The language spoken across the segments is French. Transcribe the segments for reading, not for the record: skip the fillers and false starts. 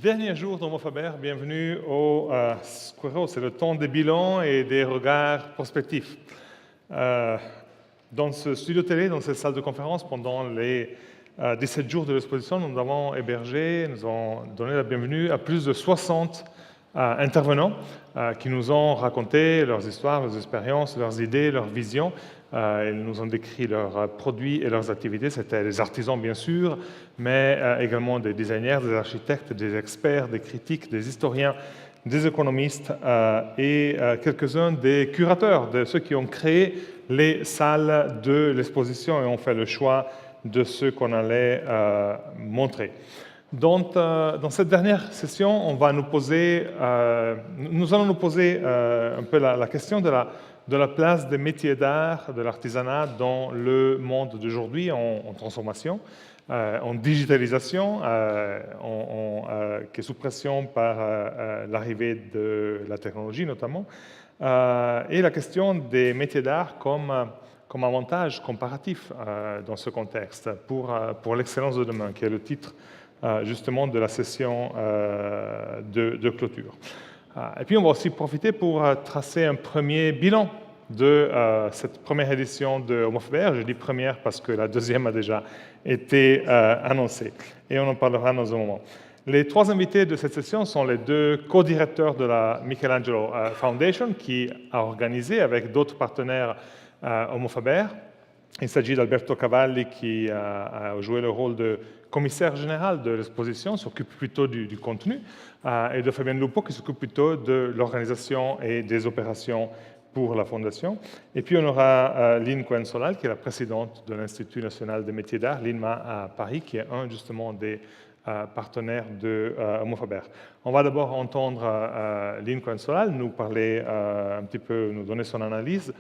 Dernier jour d'Homo Faber, bienvenue au Square. C'est le temps des bilans et des regards prospectifs. Dans ce studio télé, dans cette salle de conférence, pendant les 17 jours de l'exposition, nous avons hébergé, nous avons donné la bienvenue à plus de 60 intervenants qui nous ont raconté leurs histoires, leurs expériences, leurs idées, leurs visions. Ils nous ont décrit leurs produits et leurs activités. C'était des artisans, bien sûr, mais également des designers, des architectes, des experts, des critiques, des historiens, des économistes et quelques-uns des curateurs, de ceux qui ont créé les salles de l'exposition et ont fait le choix de ce qu'on allait montrer. Dans cette dernière session, nous allons nous poser un peu la question de la place des métiers d'art, de l'artisanat dans le monde d'aujourd'hui en transformation, en digitalisation, qui est sous pression par l'arrivée de la technologie notamment, et la question des métiers d'art comme avantage comparatif dans ce contexte pour l'excellence de demain, qui est le titre justement de la session de clôture. Et puis on va aussi profiter pour tracer un premier bilan de cette première édition de Homo Faber. Je dis première parce que la deuxième a déjà été annoncée. Et on en parlera dans un moment. Les trois invités de cette session sont les deux co-directeurs de la Michelangelo Foundation, qui a organisé avec d'autres partenaires Homo Faber. Il s'agit d'Alberto Cavalli, qui a joué le rôle de commissaire général de l'exposition, s'occupe plutôt du contenu, et de Fabienne Lupo, qui s'occupe plutôt de l'organisation et des opérations pour la Fondation. Et puis on aura Lynn Cohen-Solal, qui est la présidente de l'Institut national des métiers d'art, l'INMA à Paris, qui est un justement des partenaires de Homo Faber. On va d'abord entendre Lynn Cohen-Solal nous parler un petit peu, nous donner son analyse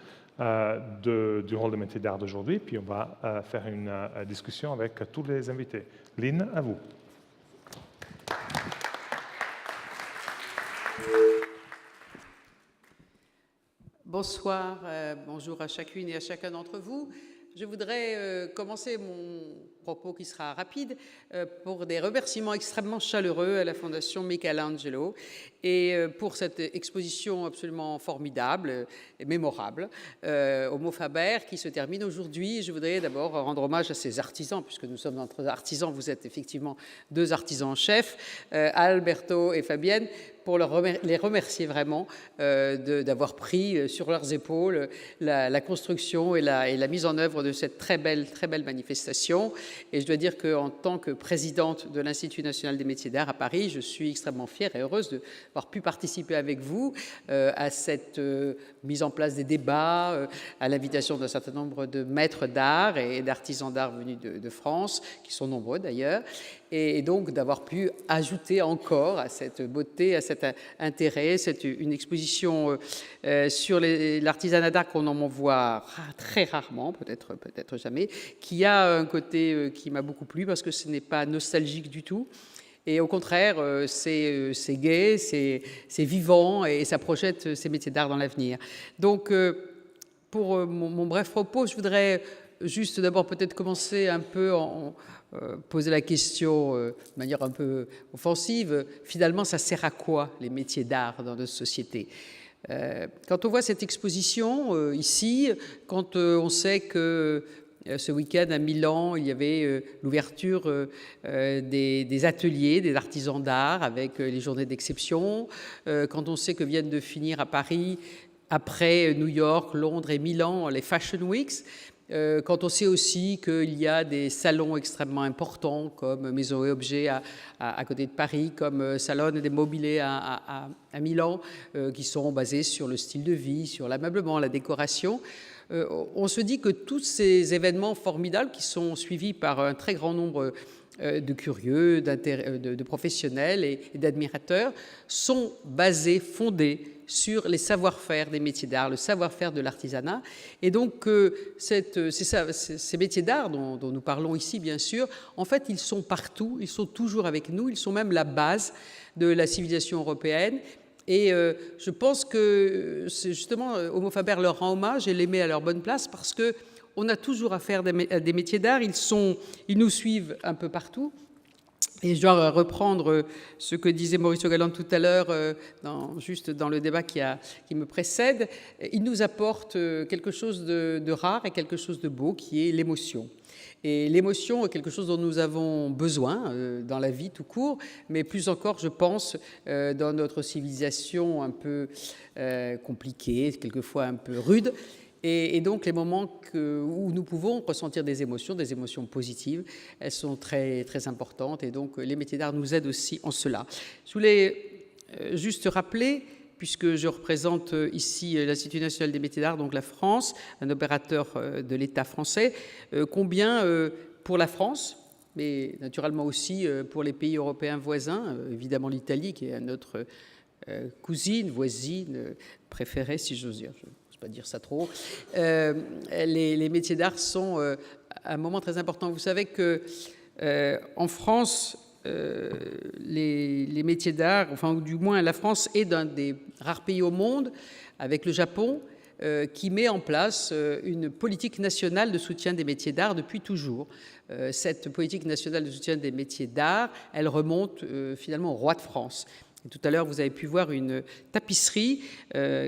du rôle des métiers d'art d'aujourd'hui, puis on va faire une discussion avec tous les invités. Lynn, à vous. Bonsoir, bonjour à chacune et à chacun d'entre vous. Je voudrais commencer mon propos qui sera rapide pour des remerciements extrêmement chaleureux à la Fondation Michelangelo et pour cette exposition absolument formidable et mémorable, Homo Faber, qui se termine aujourd'hui. Je voudrais d'abord rendre hommage à ces artisans, puisque nous sommes entre artisans, vous êtes effectivement deux artisans-chefs, Alberto et Fabienne, pour les remercier vraiment d'avoir pris sur leurs épaules la construction et la mise en œuvre de cette très belle manifestation. Et je dois dire qu'en tant que présidente de l'Institut national des métiers d'art à Paris, je suis extrêmement fière et heureuse d'avoir pu participer avec vous à cette mise en place des débats, à l'invitation d'un certain nombre de maîtres d'art et d'artisans d'art venus de France, qui sont nombreux d'ailleurs, et donc d'avoir pu ajouter encore à cette beauté, à cet intérêt. C'est une exposition sur l'artisanat d'art qu'on en voit très rarement, peut-être jamais, qui a un côté qui m'a beaucoup plu parce que ce n'est pas nostalgique du tout. Et au contraire, c'est gai, c'est vivant et ça projette ces métiers d'art dans l'avenir. Donc, pour mon bref propos, je voudrais juste d'abord peut-être commencer un peu poser la question de manière un peu offensive. Finalement, ça sert à quoi les métiers d'art dans notre société ? Quand on voit cette exposition ici, quand on sait que ce week-end à Milan, il y avait l'ouverture des ateliers des artisans d'art avec les journées d'exception, quand on sait que viennent de finir à Paris, après New York, Londres et Milan, les Fashion Weeks, quand on sait aussi qu'il y a des salons extrêmement importants comme Maison et Objets à côté de Paris, comme Salone des Mobiliers à Milan, qui sont basés sur le style de vie, sur l'ameublement, la décoration, on se dit que tous ces événements formidables qui sont suivis par un très grand nombre de curieux, de professionnels et d'admirateurs sont basés, fondés sur les savoir-faire des métiers d'art, le savoir-faire de l'artisanat. Et donc, ces métiers d'art dont nous parlons ici, bien sûr, en fait, ils sont partout, ils sont toujours avec nous, ils sont même la base de la civilisation européenne. Et je pense que justement, Homo Faber leur rend hommage et les met à leur bonne place parce qu'on a toujours affaire à des métiers d'art, ils nous suivent un peu partout. Et je dois reprendre ce que disait Mauricio Galland tout à l'heure, juste dans le débat qui me précède. Il nous apporte quelque chose de rare et quelque chose de beau, qui est l'émotion. Et l'émotion est quelque chose dont nous avons besoin dans la vie tout court, mais plus encore, je pense, dans notre civilisation un peu compliquée, quelquefois un peu rude. Et donc, les moments où nous pouvons ressentir des émotions positives, elles sont très, très importantes. Et donc, les métiers d'art nous aident aussi en cela. Je voulais juste rappeler, puisque je représente ici l'Institut national des métiers d'art, donc la France, un opérateur de l'État français, combien pour la France, mais naturellement aussi pour les pays européens voisins, évidemment l'Italie, qui est notre voisine préférée, si j'ose dire. Pas dire ça trop, les métiers d'art sont un moment très important. Vous savez que en France, les métiers d'art, enfin, ou du moins la France est d'un des rares pays au monde, avec le Japon, qui met en place une politique nationale de soutien des métiers d'art depuis toujours. Cette politique nationale de soutien des métiers d'art, elle remonte finalement au roi de France. Et tout à l'heure, vous avez pu voir une tapisserie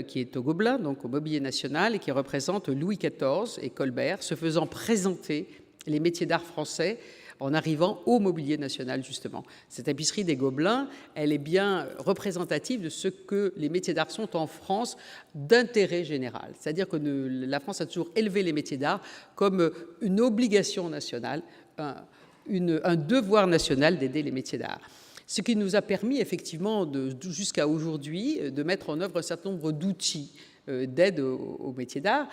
qui est au Gobelin, donc au Mobilier National, et qui représente Louis XIV et Colbert, se faisant présenter les métiers d'art français en arrivant au Mobilier National, justement. Cette tapisserie des Gobelins, elle est bien représentative de ce que les métiers d'art sont en France d'intérêt général. C'est-à-dire que la France a toujours élevé les métiers d'art comme une obligation nationale, un devoir national d'aider les métiers d'art. Ce qui nous a permis effectivement jusqu'à aujourd'hui de mettre en œuvre un certain nombre d'outils d'aide aux métiers d'art,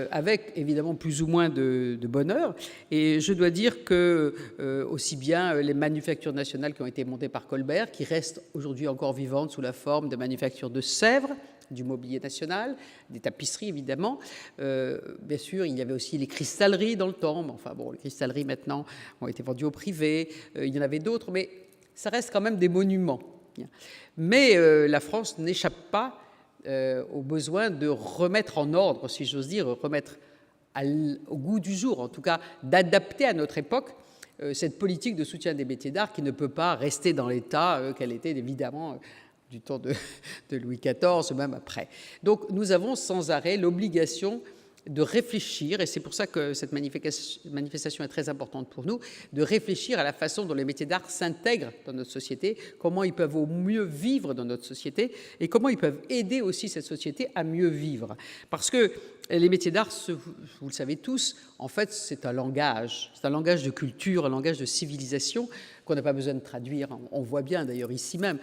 avec évidemment plus ou moins de bonheur. Et je dois dire que aussi bien les manufactures nationales qui ont été montées par Colbert, qui restent aujourd'hui encore vivantes sous la forme de manufactures de Sèvres, du mobilier national, des tapisseries évidemment. Bien sûr, il y avait aussi les cristalleries dans le temps, mais enfin bon, les cristalleries maintenant ont été vendues au privé, il y en avait d'autres, mais ça reste quand même des monuments. Mais la France n'échappe pas au besoin de remettre en ordre, si j'ose dire, remettre au goût du jour, en tout cas d'adapter à notre époque cette politique de soutien des métiers d'art qui ne peut pas rester dans l'état qu'elle était évidemment du temps de Louis XIV, même après. Donc nous avons sans arrêt l'obligation de réfléchir, et c'est pour ça que cette manifestation est très importante pour nous, de réfléchir à la façon dont les métiers d'art s'intègrent dans notre société, comment ils peuvent au mieux vivre dans notre société, et comment ils peuvent aider aussi cette société à mieux vivre. Parce que les métiers d'art, vous le savez tous, en fait, c'est un langage de culture, un langage de civilisation qu'on n'a pas besoin de traduire. On voit bien d'ailleurs ici même,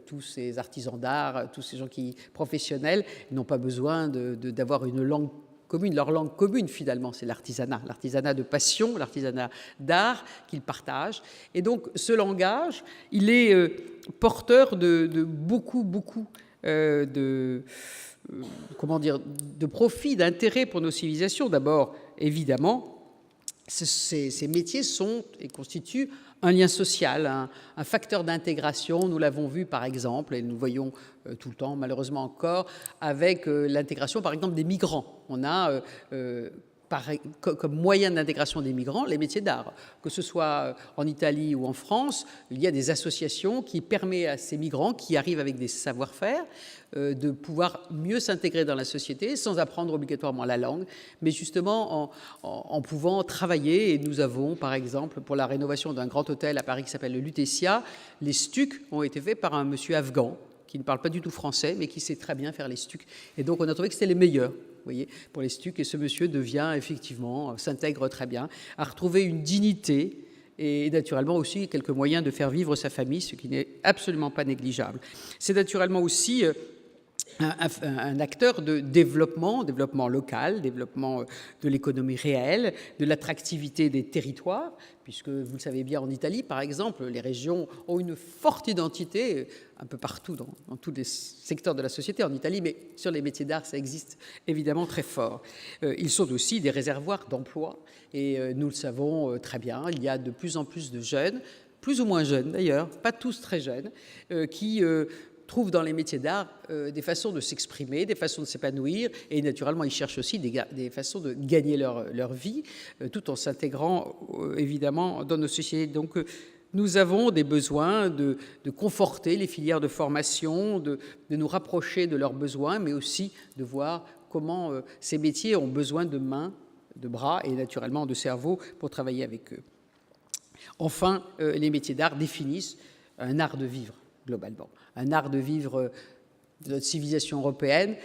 tous ces artisans d'art, tous ces gens professionnels n'ont pas besoin d'avoir une langue commune. Leur langue commune, finalement, c'est l'artisanat de passion, l'artisanat d'art qu'ils partagent. Et donc, ce langage, il est porteur de beaucoup de profit, d'intérêt pour nos civilisations. D'abord, évidemment, ces métiers sont et constituent un lien social, un facteur d'intégration. Nous l'avons vu, par exemple, et nous voyons tout le temps, malheureusement encore, avec l'intégration, par exemple, des migrants. On a comme moyen d'intégration des migrants les métiers d'art. Que ce soit en Italie ou en France, il y a des associations qui permettent à ces migrants qui arrivent avec des savoir-faire de pouvoir mieux s'intégrer dans la société sans apprendre obligatoirement la langue, mais justement en pouvant travailler. Et nous avons, par exemple, pour la rénovation d'un grand hôtel à Paris qui s'appelle le Lutetia, les stucs ont été faits par un monsieur afghan qui ne parle pas du tout français, mais qui sait très bien faire les stucs. Et donc on a trouvé que c'était les meilleurs, vous voyez, pour les stucs. Et ce monsieur devient effectivement, s'intègre très bien, a retrouvé une dignité et naturellement aussi quelques moyens de faire vivre sa famille, ce qui n'est absolument pas négligeable. C'est naturellement aussi un acteur de développement local, développement de l'économie réelle, de l'attractivité des territoires, puisque vous le savez bien, en Italie, par exemple, les régions ont une forte identité un peu partout dans tous les secteurs de la société en Italie, mais sur les métiers d'art, ça existe évidemment très fort. Ils sont aussi des réservoirs d'emploi, et nous le savons très bien, il y a de plus en plus de jeunes, plus ou moins jeunes d'ailleurs, pas tous très jeunes, qui trouvent dans les métiers d'art des façons de s'exprimer, des façons de s'épanouir, et naturellement ils cherchent aussi des façons de gagner leur vie, tout en s'intégrant évidemment dans nos sociétés. Donc nous avons des besoins de conforter les filières de formation, de nous rapprocher de leurs besoins, mais aussi de voir comment ces métiers ont besoin de mains, de bras et naturellement de cerveau pour travailler avec eux. Enfin, les métiers d'art définissent un art de vivre, globalement. Un art de vivre de notre civilisation européenne,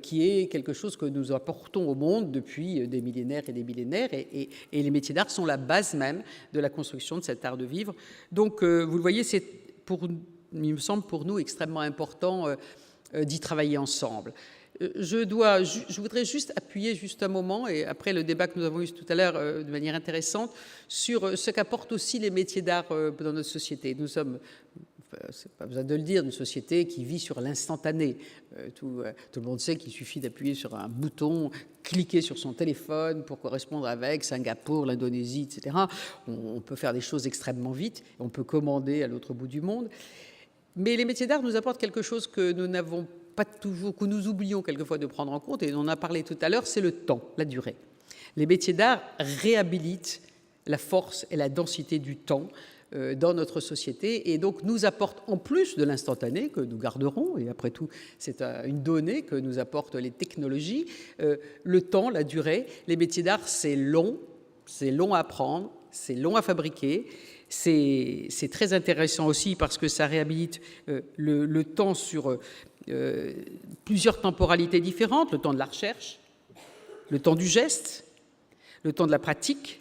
qui est quelque chose que nous apportons au monde depuis des millénaires et des millénaires, et les métiers d'art sont la base même de la construction de cet art de vivre. Donc, vous le voyez, c'est, il me semble, pour nous extrêmement important d'y travailler ensemble. Je voudrais juste appuyer juste un moment, et après le débat que nous avons eu tout à l'heure de manière intéressante, sur ce qu'apportent aussi les métiers d'art dans notre société. Nous sommes, c'est pas besoin de le dire, une société qui vit sur l'instantané. Tout le monde sait qu'il suffit d'appuyer sur un bouton, cliquer sur son téléphone pour correspondre avec Singapour, l'Indonésie, etc. On peut faire des choses extrêmement vite, on peut commander à l'autre bout du monde. Mais les métiers d'art nous apportent quelque chose que nous n'avons pas toujours, que nous oublions quelquefois de prendre en compte, et on en a parlé tout à l'heure, c'est le temps, la durée. Les métiers d'art réhabilitent la force et la densité du temps dans notre société, et donc nous apportent, en plus de l'instantané que nous garderons, et après tout c'est une donnée que nous apportent les technologies, le temps, la durée. Les métiers d'art, c'est long à apprendre, c'est long à fabriquer. C'est très intéressant aussi parce que ça réhabilite le temps sur plusieurs temporalités différentes, le temps de la recherche, le temps du geste, le temps de la pratique,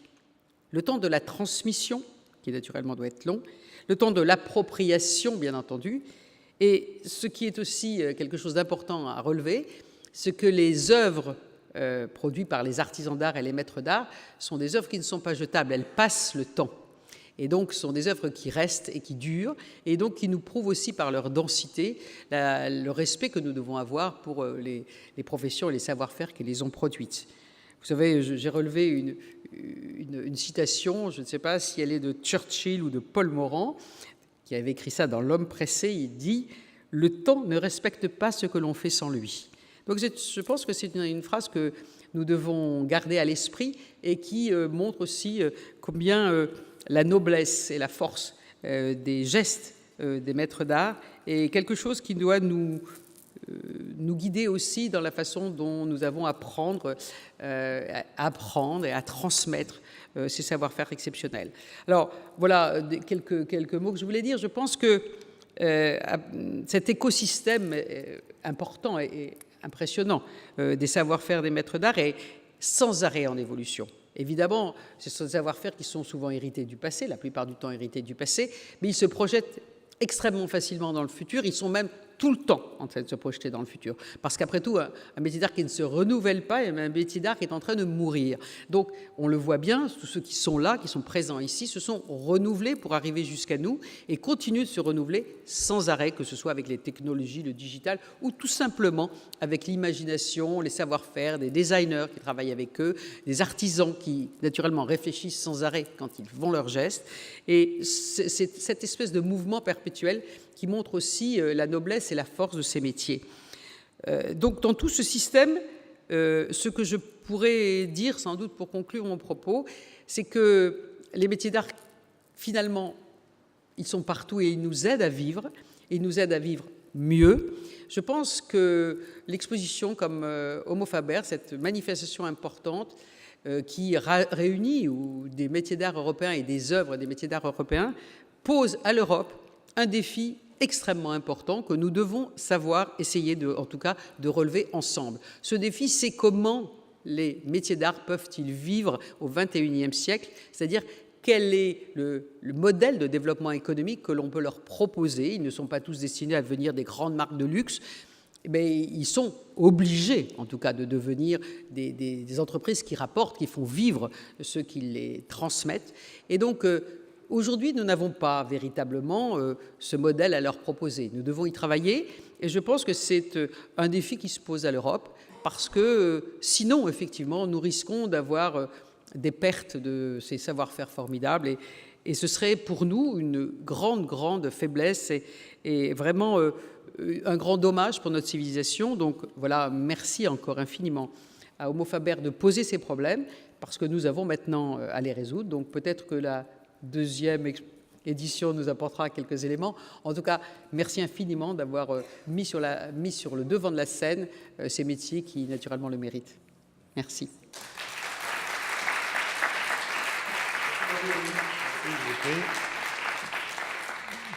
le temps de la transmission, qui naturellement doit être long, le temps de l'appropriation, bien entendu, et ce qui est aussi quelque chose d'important à relever, c'est que les œuvres produites par les artisans d'art et les maîtres d'art sont des œuvres qui ne sont pas jetables, elles passent le temps. Et donc, ce sont des œuvres qui restent et qui durent, et donc qui nous prouvent aussi par leur densité le respect que nous devons avoir pour les professions et les savoir-faire qui les ont produites. Vous savez, j'ai relevé une citation, je ne sais pas si elle est de Churchill ou de Paul Morand, qui avait écrit ça dans L'Homme pressé. Il dit « Le temps ne respecte pas ce que l'on fait sans lui ». Donc, je pense que c'est une phrase que nous devons garder à l'esprit et qui montre aussi combien la noblesse et la force des gestes des maîtres d'art est quelque chose qui doit nous guider aussi dans la façon dont nous avons à apprendre et à transmettre ces savoir-faire exceptionnels. Alors, voilà quelques mots que je voulais dire. Je pense que cet écosystème important et impressionnant des savoir-faire des maîtres d'art est sans arrêt en évolution. Évidemment, ce sont des savoir-faire qui sont souvent hérités du passé, la plupart du temps hérités du passé, mais ils se projettent extrêmement facilement dans le futur. Ils sont même tout le temps en train de se projeter dans le futur. Parce qu'après tout, un métier d'art qui ne se renouvelle pas, et un métier d'art qui est en train de mourir. Donc, on le voit bien, tous ceux qui sont là, qui sont présents ici, se sont renouvelés pour arriver jusqu'à nous et continuent de se renouveler sans arrêt, que ce soit avec les technologies, le digital, ou tout simplement avec l'imagination, les savoir-faire, des designers qui travaillent avec eux, des artisans qui, naturellement, réfléchissent sans arrêt quand ils font leurs gestes. Et c'est cette espèce de mouvement perpétuel qui montre aussi la noblesse et la force de ces métiers. Donc, dans tout ce système, ce que je pourrais dire, sans doute pour conclure mon propos, c'est que les métiers d'art, finalement, ils sont partout et ils nous aident à vivre, et ils nous aident à vivre mieux. Je pense que l'exposition comme Homo Faber, cette manifestation importante qui réunit des métiers d'art européens et des œuvres des métiers d'art européens, pose à l'Europe un défi extrêmement important que nous devons savoir essayer, en tout cas, de relever ensemble. Ce défi, c'est comment les métiers d'art peuvent-ils vivre au XXIe siècle, c'est-à-dire quel est le modèle de développement économique que l'on peut leur proposer. Ils ne sont pas tous destinés à devenir des grandes marques de luxe, mais ils sont obligés, en tout cas, de devenir des entreprises qui rapportent, qui font vivre ceux qui les transmettent. Et donc, aujourd'hui, nous n'avons pas véritablement ce modèle à leur proposer. Nous devons y travailler, et je pense que c'est un défi qui se pose à l'Europe, parce que sinon, effectivement, nous risquons d'avoir des pertes de ces savoir-faire formidables, et ce serait pour nous une grande faiblesse et vraiment un grand dommage pour notre civilisation. Donc voilà, merci encore infiniment à Homo Faber de poser ces problèmes, parce que nous avons maintenant à les résoudre. Donc peut-être que la deuxième édition nous apportera quelques éléments. En tout cas, merci infiniment d'avoir mis sur le devant de la scène ces métiers qui, naturellement, le méritent. Merci.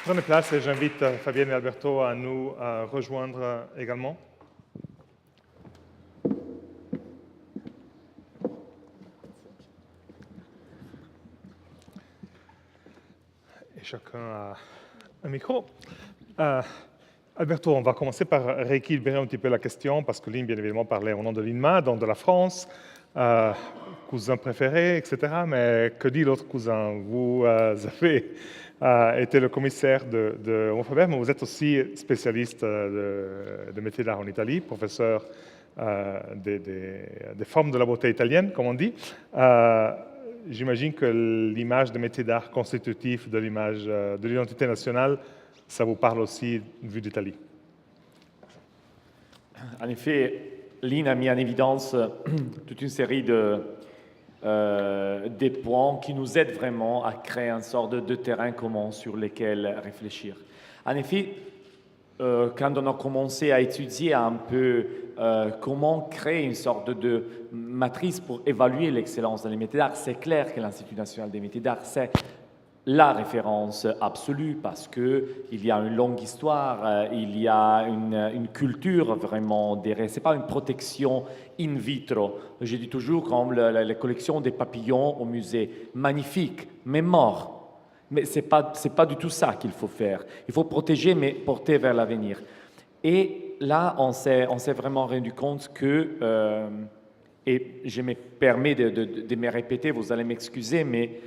Prenez place et j'invite Fabienne et Alberto à nous rejoindre également. Et chacun a un micro. Alberto, on va commencer par rééquilibrer un petit peu la question, parce que Lynn, bien évidemment, parlait au nom de l'INMA, donc de la France, cousin préféré, etc. Mais que dit l'autre cousin? Vous avez été le commissaire de Homo-Faber, mais vous êtes aussi spécialiste de métiers d'art en Italie, professeur des formes de la beauté italienne, comme on dit. J'imagine que l'image de métiers d'art constitutif de l'image de l'identité nationale, ça vous parle aussi vu d'Italie. En effet, Lynn a mis en évidence toute une série des points qui nous aident vraiment à créer une sorte de terrain commun sur lequel réfléchir. En effet, quand on a commencé à étudier un peu comment créer une sorte de matrice pour évaluer l'excellence dans les métiers d'art, c'est clair que l'Institut national des métiers d'art, c'est la référence absolue parce qu'il y a une longue histoire, il y a une culture vraiment derrière. Ce n'est pas une protection in vitro. Je dis toujours comme les collections des papillons au musée, magnifique, mais mort. Mais ce n'est pas du tout ça qu'il faut faire. Il faut protéger, mais porter vers l'avenir. Et là, on s'est vraiment rendu compte que, et je me permets de me répéter, vous allez m'excuser, mais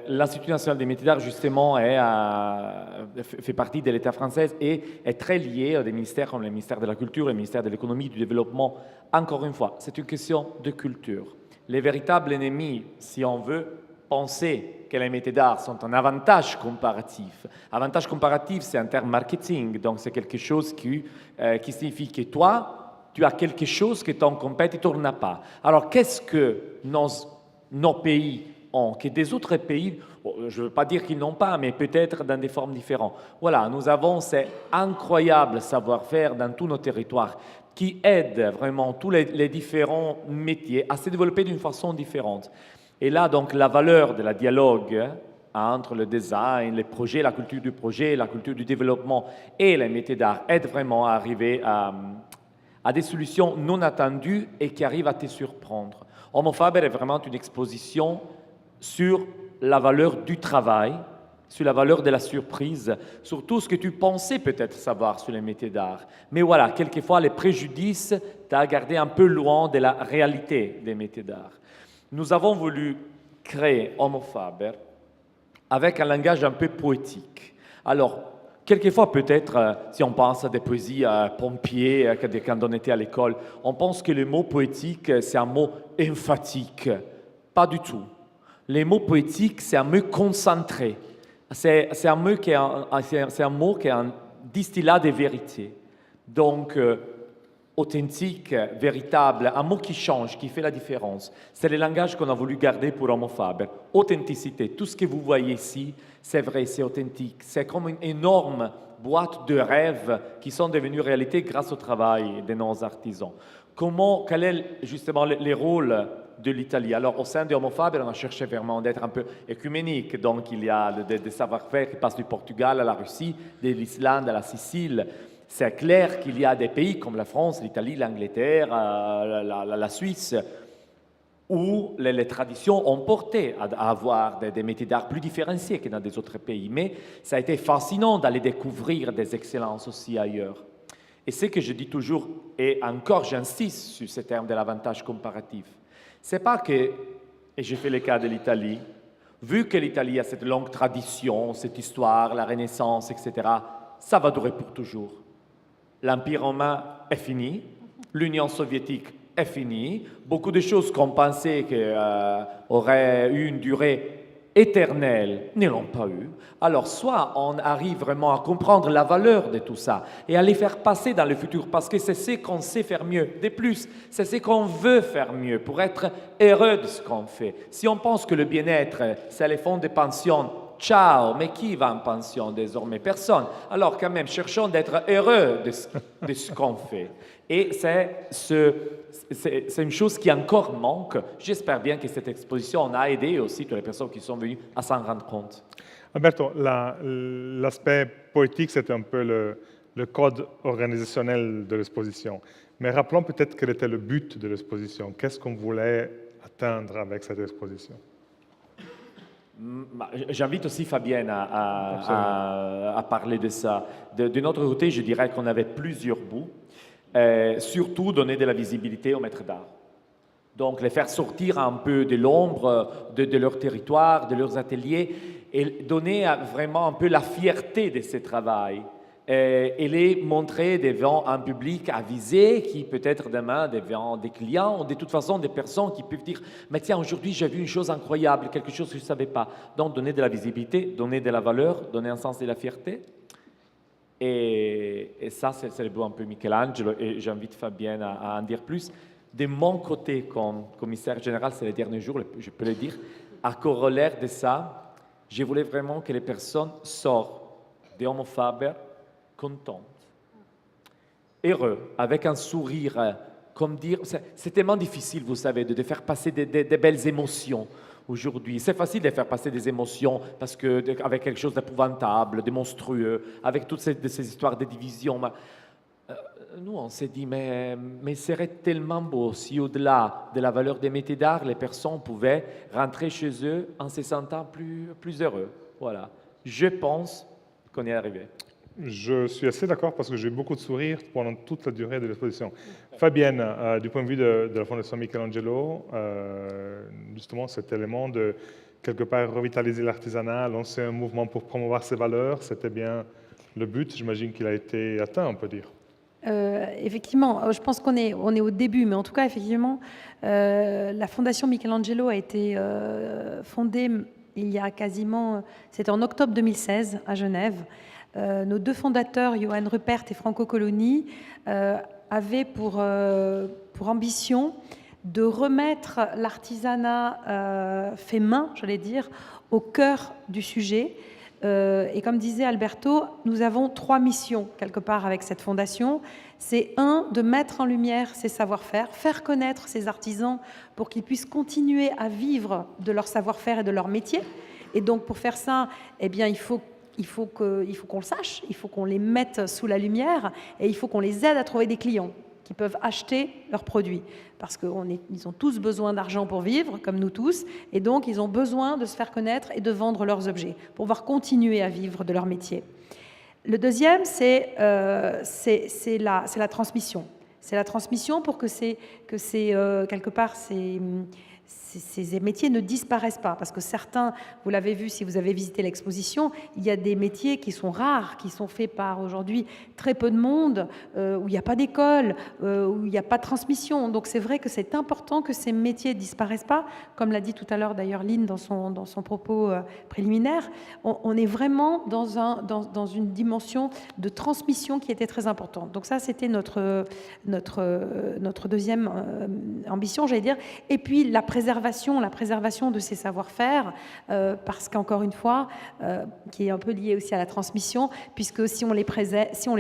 l'Institut national des métiers d'art, justement, fait partie de l'État français et est très lié à des ministères comme le ministère de la Culture, le ministère de l'Économie, du Développement. Encore une fois, c'est une question de culture. Les véritables ennemis, si on veut penser que les métiers d'art sont un avantage comparatif. Avantage comparatif, c'est un terme marketing, donc c'est quelque chose qui signifie que toi, tu as quelque chose que ton compétiteur n'a pas. Alors, qu'est-ce que nos pays que des autres pays, je ne veux pas dire qu'ils n'ont pas, mais peut-être dans des formes différentes. Voilà, nous avons ces incroyables savoir-faire dans tous nos territoires qui aident vraiment tous les différents métiers à se développer d'une façon différente. Et là, donc, la valeur de la dialogue entre le design, les projets, la culture du projet, la culture du développement et les métiers d'art aide vraiment à arriver à des solutions non attendues et qui arrivent à te surprendre. Homo-Faber est vraiment une exposition sur la valeur du travail, sur la valeur de la surprise, sur tout ce que tu pensais peut-être savoir sur les métiers d'art. Mais voilà, quelquefois, les préjudices t'ont gardé un peu loin de la réalité des métiers d'art. Nous avons voulu créer Homo-Faber avec un langage un peu poétique. Alors, quelquefois, peut-être, si on pense à des poésies pompiers, quand on était à l'école, on pense que le mot poétique, c'est un mot emphatique. Pas du tout. Les mots poétiques, c'est un mot concentré. C'est un mot qui est un distillat de vérité. Donc, authentique, véritable, un mot qui change, qui fait la différence. C'est le langage qu'on a voulu garder pour Homo-Faber. Authenticité, tout ce que vous voyez ici, c'est vrai, c'est authentique. C'est comme une énorme boîte de rêves qui sont devenues réalité grâce au travail de nos artisans. Quel est justement le rôle de l'Italie? Alors, au sein de Homo-Faber, on a cherché vraiment d'être un peu écuménique. Donc, il y a des savoir-faire qui passent du Portugal à la Russie, de l'Islande à la Sicile. C'est clair qu'il y a des pays comme la France, l'Italie, l'Angleterre, la Suisse, où les traditions ont porté à avoir des métiers d'art plus différenciés que dans des autres pays. Mais ça a été fascinant d'aller découvrir des excellences aussi ailleurs. Et ce que je dis toujours, et encore j'insiste sur ce terme de l'avantage comparatif, c'est pas que, et j'ai fait le cas de l'Italie, vu que l'Italie a cette longue tradition, cette histoire, la Renaissance, etc., ça va durer pour toujours. L'Empire romain est fini, l'Union soviétique est finie, beaucoup de choses qu'on pensait auraient eu une durée éternelle ne l'ont pas eu. Alors, soit on arrive vraiment à comprendre la valeur de tout ça et à les faire passer dans le futur parce que c'est ce qu'on sait faire mieux. De plus, c'est ce qu'on veut faire mieux pour être heureux de ce qu'on fait. Si on pense que le bien-être, c'est les fonds de pension ciao, mais qui va en pension désormais? Personne. Alors quand même, cherchons d'être heureux de ce qu'on fait. Et c'est une chose qui encore manque. J'espère bien que cette exposition a aidé aussi toutes les personnes qui sont venues à s'en rendre compte. Alberto, l'aspect poétique, c'était un peu le code organisationnel de l'exposition. Mais rappelons peut-être quel était le but de l'exposition. Qu'est-ce qu'on voulait atteindre avec cette exposition? J'invite aussi Fabienne à parler de ça. De notre côté, je dirais qu'on avait plusieurs bouts. Surtout donner de la visibilité aux maîtres d'art. Donc les faire sortir un peu de l'ombre de leur territoire, de leurs ateliers, et donner vraiment un peu la fierté de ce travail. Et les montrer devant un public avisé qui peut-être demain devant des clients ou de toute façon des personnes qui peuvent dire « Mais tiens, aujourd'hui j'ai vu une chose incroyable, quelque chose que je ne savais pas ». Donc donner de la visibilité, donner de la valeur, donner un sens de la fierté. Et ça, c'est le beau un peu Michelangelo, et j'invite Fabienne à en dire plus. De mon côté, comme commissaire général, c'est les derniers jours, je peux le dire, à corollaire de ça, je voulais vraiment que les personnes sortent de Homo Faber contentes, heureux, avec un sourire, comme dire, c'est tellement difficile, vous savez, de faire passer des belles émotions. Aujourd'hui, c'est facile de faire passer des émotions parce que avec quelque chose d'épouvantable, de monstrueux, avec toutes ces histoires de division. Nous, on s'est dit, mais serait tellement beau si au-delà de la valeur des métiers d'art, les personnes pouvaient rentrer chez eux en se sentant plus heureux. Voilà. Je pense qu'on y est arrivé. Je suis assez d'accord parce que j'ai eu beaucoup de sourires pendant toute la durée de l'exposition. Fabienne, du point de vue de la Fondation Michelangelo, justement cet élément de quelque part revitaliser l'artisanat, lancer un mouvement pour promouvoir ses valeurs, c'était bien le but, j'imagine qu'il a été atteint, on peut dire. Effectivement, je pense qu'on est au début, mais en tout cas, effectivement, la Fondation Michelangelo a été fondée il y a quasiment, c'était en octobre 2016 à Genève. Nos deux fondateurs, Johan Rupert et Franco Coloni, avaient pour ambition de remettre l'artisanat fait main, j'allais dire, au cœur du sujet. Et comme disait Alberto, nous avons 3 missions quelque part avec cette fondation. C'est de mettre en lumière ces savoir-faire, faire connaître ces artisans pour qu'ils puissent continuer à vivre de leur savoir-faire et de leur métier. Et donc pour faire ça, eh bien, il faut qu'on le sache, il faut qu'on les mette sous la lumière et il faut qu'on les aide à trouver des clients qui peuvent acheter leurs produits. Parce qu'ils ont tous besoin d'argent pour vivre, comme nous tous, et donc ils ont besoin de se faire connaître et de vendre leurs objets pour pouvoir continuer à vivre de leur métier. Le deuxième, c'est la transmission. C'est la transmission pour que quelque part, ces métiers ne disparaissent pas, parce que certains, vous l'avez vu si vous avez visité l'exposition, il y a des métiers qui sont rares, qui sont faits par aujourd'hui très peu de monde, où il n'y a pas d'école, où il n'y a pas de transmission. Donc c'est vrai que c'est important que ces métiers ne disparaissent pas, comme l'a dit tout à l'heure d'ailleurs Lynn dans son propos préliminaire. On est vraiment dans une dimension de transmission qui était très importante. Donc ça, c'était notre deuxième ambition, j'allais dire. Et puis la préservation de ces savoir-faire, parce qu'encore une fois, qui est un peu lié aussi à la transmission, puisque si on les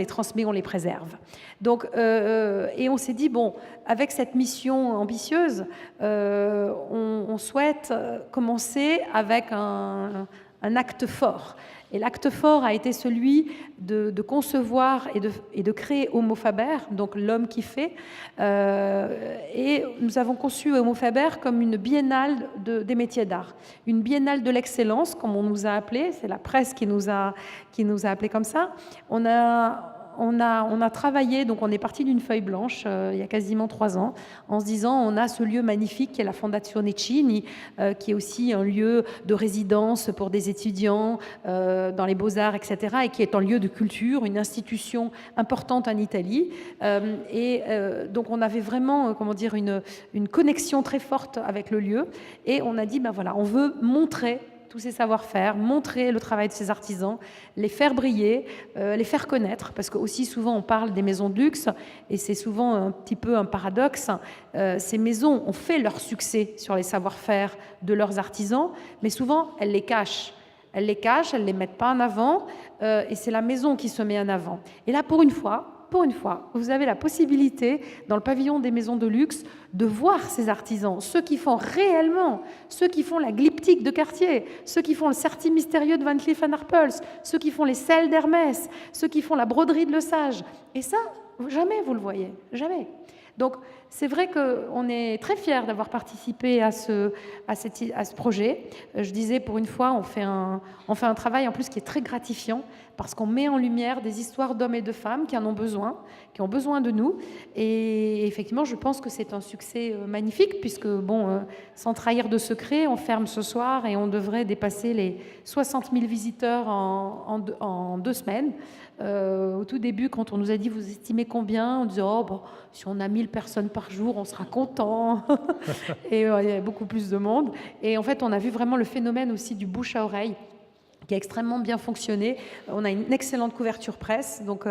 transmet, on les préserve. Donc, et on s'est dit, bon, avec cette mission ambitieuse, on souhaite commencer avec un acte fort. Et l'acte fort a été celui de concevoir et de créer Homo Faber, donc l'homme qui fait. Et nous avons conçu Homo Faber comme une biennale des métiers d'art. Une biennale de l'excellence, comme on nous a appelé. C'est la presse qui nous a appelés comme ça. On a travaillé, donc on est parti d'une feuille blanche il y a quasiment 3 ans, en se disant on a ce lieu magnifique qui est la Fondazione Cini, qui est aussi un lieu de résidence pour des étudiants dans les beaux-arts, etc., et qui est un lieu de culture, une institution importante en Italie. Donc on avait vraiment, une connexion très forte avec le lieu, et on a dit, ben voilà, on veut montrer tous ces savoir-faire, montrer le travail de ces artisans, les faire briller, les faire connaître, parce que aussi souvent on parle des maisons de luxe, et c'est souvent un petit peu un paradoxe. Ces maisons ont fait leur succès sur les savoir-faire de leurs artisans, mais souvent elles les cachent. elles les cachent, elles ne les mettent pas en avant, et c'est la maison qui se met en avant. Et là, pour une fois, vous avez la possibilité, dans le pavillon des maisons de luxe, de voir ces artisans, ceux qui font réellement, ceux qui font la glyptique de Cartier, ceux qui font le certi mystérieux de Van Cleef & Arpels, ceux qui font les selles d'Hermès, ceux qui font la broderie de Le Sage. Et ça, jamais vous le voyez, jamais. Donc, c'est vrai qu'on est très fiers d'avoir participé à ce projet. Je disais, pour une fois, on fait un travail en plus qui est très gratifiant parce qu'on met en lumière des histoires d'hommes et de femmes qui en ont besoin, qui ont besoin de nous. Et effectivement, je pense que c'est un succès magnifique puisque, bon, sans trahir de secret, on ferme ce soir et on devrait dépasser les 60 000 visiteurs en 2 semaines. Au tout début, quand on nous a dit « vous estimez combien ?» On disait « oh, bon, si on a 1000 personnes par jour, on sera content. » Et il y avait beaucoup plus de monde. Et en fait, on a vu vraiment le phénomène aussi du bouche à oreille qui a extrêmement bien fonctionné. On a une excellente couverture presse, donc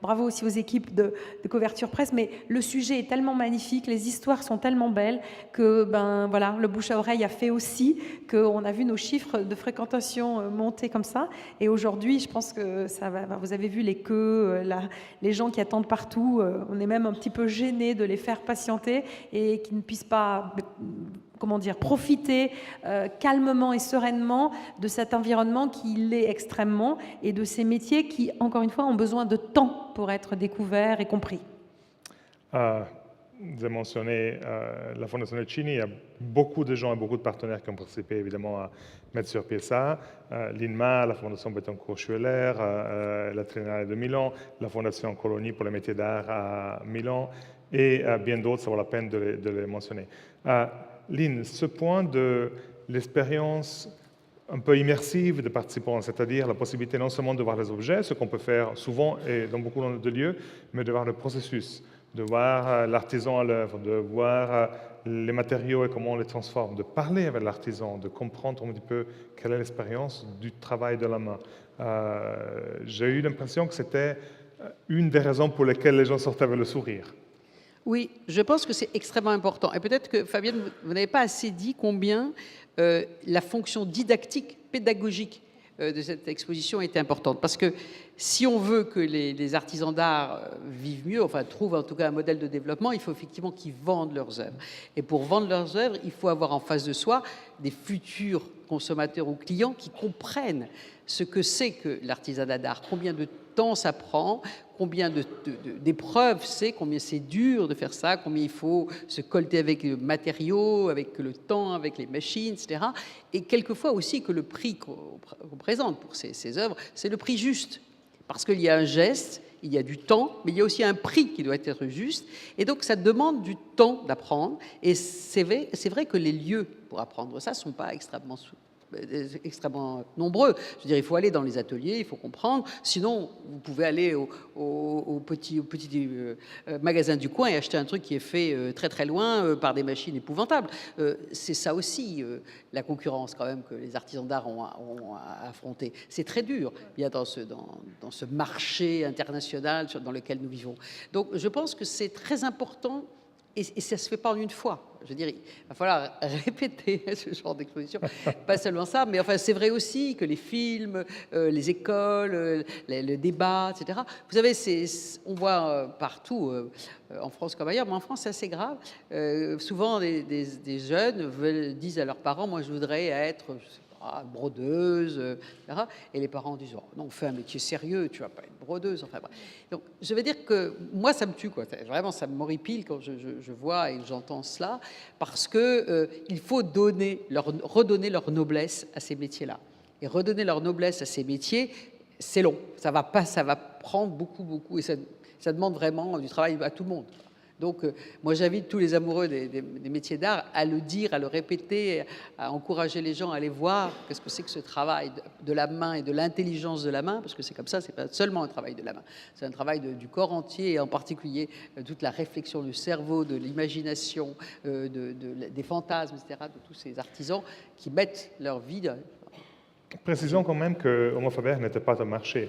bravo aussi aux équipes de couverture presse, mais le sujet est tellement magnifique, les histoires sont tellement belles que voilà, le bouche à oreille a fait aussi qu'on a vu nos chiffres de fréquentation monter comme ça, et aujourd'hui, je pense que ça va, vous avez vu les queues, les gens qui attendent partout, on est même un petit peu gêné de les faire patienter et qu'ils ne puissent pas... profiter calmement et sereinement de cet environnement qui l'est extrêmement et de ces métiers qui, encore une fois, ont besoin de temps pour être découverts et compris. Vous avez mentionné la Fondation Leccini. Il y a beaucoup de gens et beaucoup de partenaires qui ont participé évidemment à mettre sur pied ça. L'INMA, la Fondation Bettencourt-Schueller, la Triennale de Milan, la Fondation Colonie pour les métiers d'art à Milan et bien d'autres, ça vaut la peine de les mentionner. Lynn, ce point de l'expérience un peu immersive des participants, c'est-à-dire la possibilité non seulement de voir les objets, ce qu'on peut faire souvent et dans beaucoup de lieux, mais de voir le processus, de voir l'artisan à l'œuvre, de voir les matériaux et comment on les transforme, de parler avec l'artisan, de comprendre un petit peu quelle est l'expérience du travail de la main. J'ai eu l'impression que c'était une des raisons pour lesquelles les gens sortaient avec le sourire. Oui, je pense que c'est extrêmement important. Et peut-être que, Fabienne, vous n'avez pas assez dit combien la fonction didactique, pédagogique de cette exposition était importante. Parce que si on veut que les artisans d'art vivent mieux, enfin trouvent en tout cas un modèle de développement, il faut effectivement qu'ils vendent leurs œuvres. Et pour vendre leurs œuvres, il faut avoir en face de soi des futurs consommateurs ou clients qui comprennent ce que c'est que l'artisanat d'art, combien de temps ça prend, combien d'épreuves c'est, combien c'est dur de faire ça, combien il faut se colter avec le matériau, avec le temps, avec les machines, etc. Et quelquefois aussi que le prix qu'on présente pour ces œuvres, c'est le prix juste. Parce qu'il y a un geste, il y a du temps, mais il y a aussi un prix qui doit être juste. Et donc, ça demande du temps d'apprendre. Et c'est vrai que les lieux pour apprendre ça ne sont pas extrêmement nombreux. Je veux dire, il faut aller dans les ateliers, il faut comprendre. Sinon, vous pouvez aller au petit magasin du coin et acheter un truc qui est fait très très loin par des machines épouvantables. C'est ça aussi, la concurrence quand même que les artisans d'art ont à affronter. C'est très dur, bien dans ce marché international dans lequel nous vivons. Donc, je pense que c'est très important. Et ça ne se fait pas en une fois. Je veux dire, il va falloir répéter ce genre d'exposition. Pas seulement ça, mais enfin, c'est vrai aussi que les films, les écoles, le débat, etc. Vous savez, on voit partout, en France comme ailleurs, mais en France, c'est assez grave. Souvent, des jeunes disent à leurs parents, moi, je voudrais être... brodeuse, etc. Et les parents disent oh, non, fais un métier sérieux, tu vas pas être brodeuse. Enfin, bref. Donc, je veux dire que moi, ça me tue, quoi. Vraiment, ça m'horripile quand je vois et j'entends cela, parce que il faut redonner leur noblesse à ces métiers-là. Et redonner leur noblesse à ces métiers, c'est long. Ça va prendre beaucoup, et ça demande vraiment du travail à tout le monde. Donc, moi, j'invite tous les amoureux des métiers d'art à le dire, à le répéter, à encourager les gens à aller voir qu'est-ce que c'est que ce travail de la main et de l'intelligence de la main, parce que c'est comme ça, c'est pas seulement un travail de la main, c'est un travail du corps entier, et en particulier toute la réflexion du cerveau, de l'imagination, des fantasmes, etc., de tous ces artisans qui mettent leur vie Précisons quand même que Homo Faber n'était pas un marché.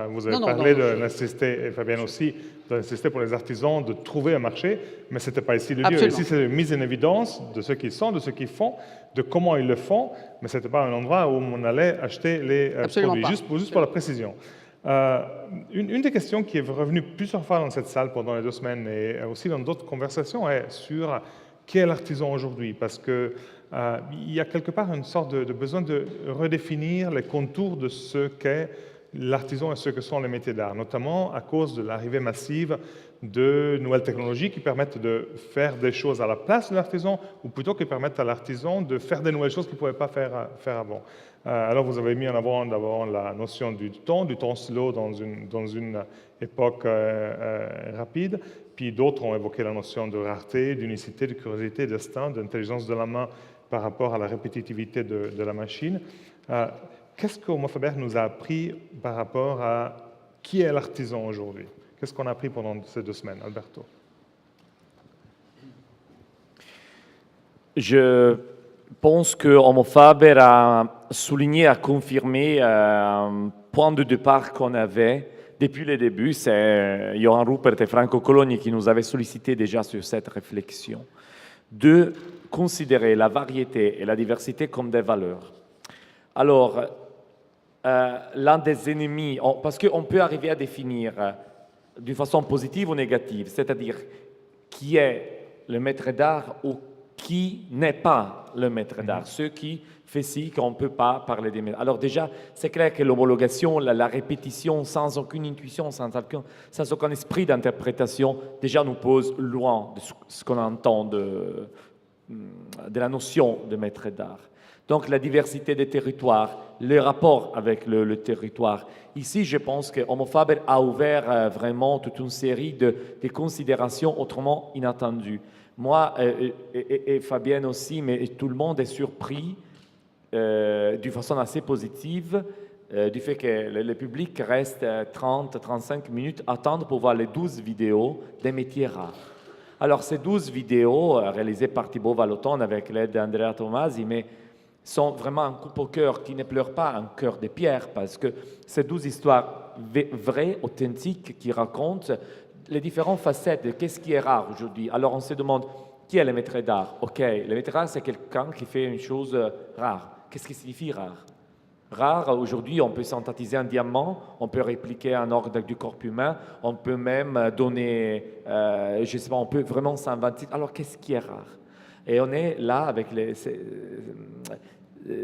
Vous avez Non, parlé non, de la nécessité, et Fabien aussi, de la nécessité pour les artisans de trouver un marché, mais ce n'était pas ici le lieu. Absolument. Ici, c'est une mise en évidence de ce qu'ils sont, de ce qu'ils font, de comment ils le font, mais ce n'était pas un endroit où on allait acheter les Absolument produits. pas. Juste pour la précision. Une des questions qui est revenue plusieurs fois dans cette salle pendant les 2 semaines et aussi dans d'autres conversations est sur qui est l'artisan aujourd'hui, parce que il y a quelque part une sorte de besoin de redéfinir les contours de ce qu'est l'artisan et ce que sont les métiers d'art, notamment à cause de l'arrivée massive de nouvelles technologies qui permettent de faire des choses à la place de l'artisan, ou plutôt qui permettent à l'artisan de faire des nouvelles choses qu'il ne pouvait pas faire avant. Alors vous avez mis en avant d'abord la notion du temps slow dans une époque rapide, puis d'autres ont évoqué la notion de rareté, d'unicité, de curiosité, d'instinct, d'intelligence de la main par rapport à la répétitivité de la machine. Qu'est-ce que Homo Faber nous a appris par rapport à qui est l'artisan aujourd'hui? Qu'est-ce qu'on a appris pendant ces 2 semaines, Alberto? Je pense que Homo Faber a souligné, a confirmé un point de départ qu'on avait depuis le début. C'est Johann Rupert et Franco Cologni qui nous avaient sollicité déjà sur cette réflexion, de considérer la variété et la diversité comme des valeurs. Alors, l'un des ennemis, parce qu'on peut arriver à définir d'une façon positive ou négative, c'est-à-dire qui est le maître d'art ou qui n'est pas le maître d'art, ceux qui fait ci qu'on ne peut pas parler des maîtres. Alors déjà, c'est clair que l'homologation, la répétition sans aucune intuition, sans aucun esprit d'interprétation, déjà nous pose loin de ce qu'on entend de la notion de maître d'art. Donc la diversité des territoires, le rapport avec le territoire. Ici, je pense que Homo Faber a ouvert vraiment toute une série de considérations autrement inattendues. Moi, et Fabienne aussi, mais tout le monde est surpris d'une façon assez positive du fait que le public reste 30-35 minutes à attendre pour voir les 12 vidéos des métiers rares. Alors, ces 12 vidéos réalisées par Thibaut Vallotton avec l'aide d'Andrea Tomasi, mais sont vraiment un coup au cœur qui ne pleure pas un cœur de pierre, parce que ces 12 histoires vraies, authentiques, qui racontent les différentes facettes de qu'est-ce qui est rare aujourd'hui. Alors on se demande, qui est le maître d'art? Ok, le maître d'art, c'est quelqu'un qui fait une chose rare. Qu'est-ce qui signifie rare? Rare, aujourd'hui, on peut synthétiser un diamant, on peut répliquer un organe du corps humain, on peut même donner, je ne sais pas, on peut vraiment s'inventer. Alors qu'est-ce qui est rare? Et on est là, avec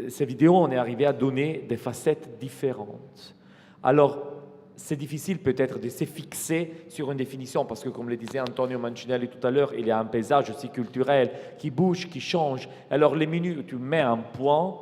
ces vidéos, on est arrivé à donner des facettes différentes. Alors, c'est difficile peut-être de se fixer sur une définition, parce que comme le disait Antonio Mancinelli tout à l'heure, il y a un paysage aussi culturel qui bouge, qui change. Alors, les minutes où tu mets un point,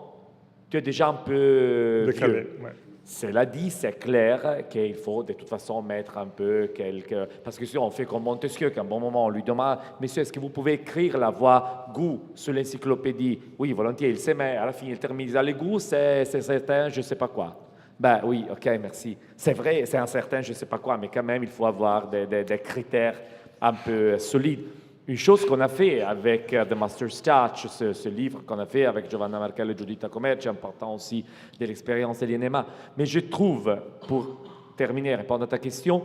tu es déjà un peu décalé. vieux. Ouais. Cela dit, c'est clair qu'il faut de toute façon mettre un peu quelques... Parce que si on fait comme Montesquieu, qu'à un bon moment on lui demande « Monsieur, est-ce que vous pouvez écrire la voix goût sur l'encyclopédie ?» Oui, volontiers, il sait, mais à la fin, il termine « Le goût, c'est certain, je ne sais pas quoi. » Ben oui, ok, merci. C'est vrai, c'est incertain, je ne sais pas quoi, mais quand même, il faut avoir des critères un peu solides. Une chose qu'on a fait avec The Master's Touch, ce livre qu'on a fait avec Giovanna Markel et Giuditta Comerci, en partant aussi de l'expérience de l'INEMA. Mais je trouve, pour terminer et répondre à ta question,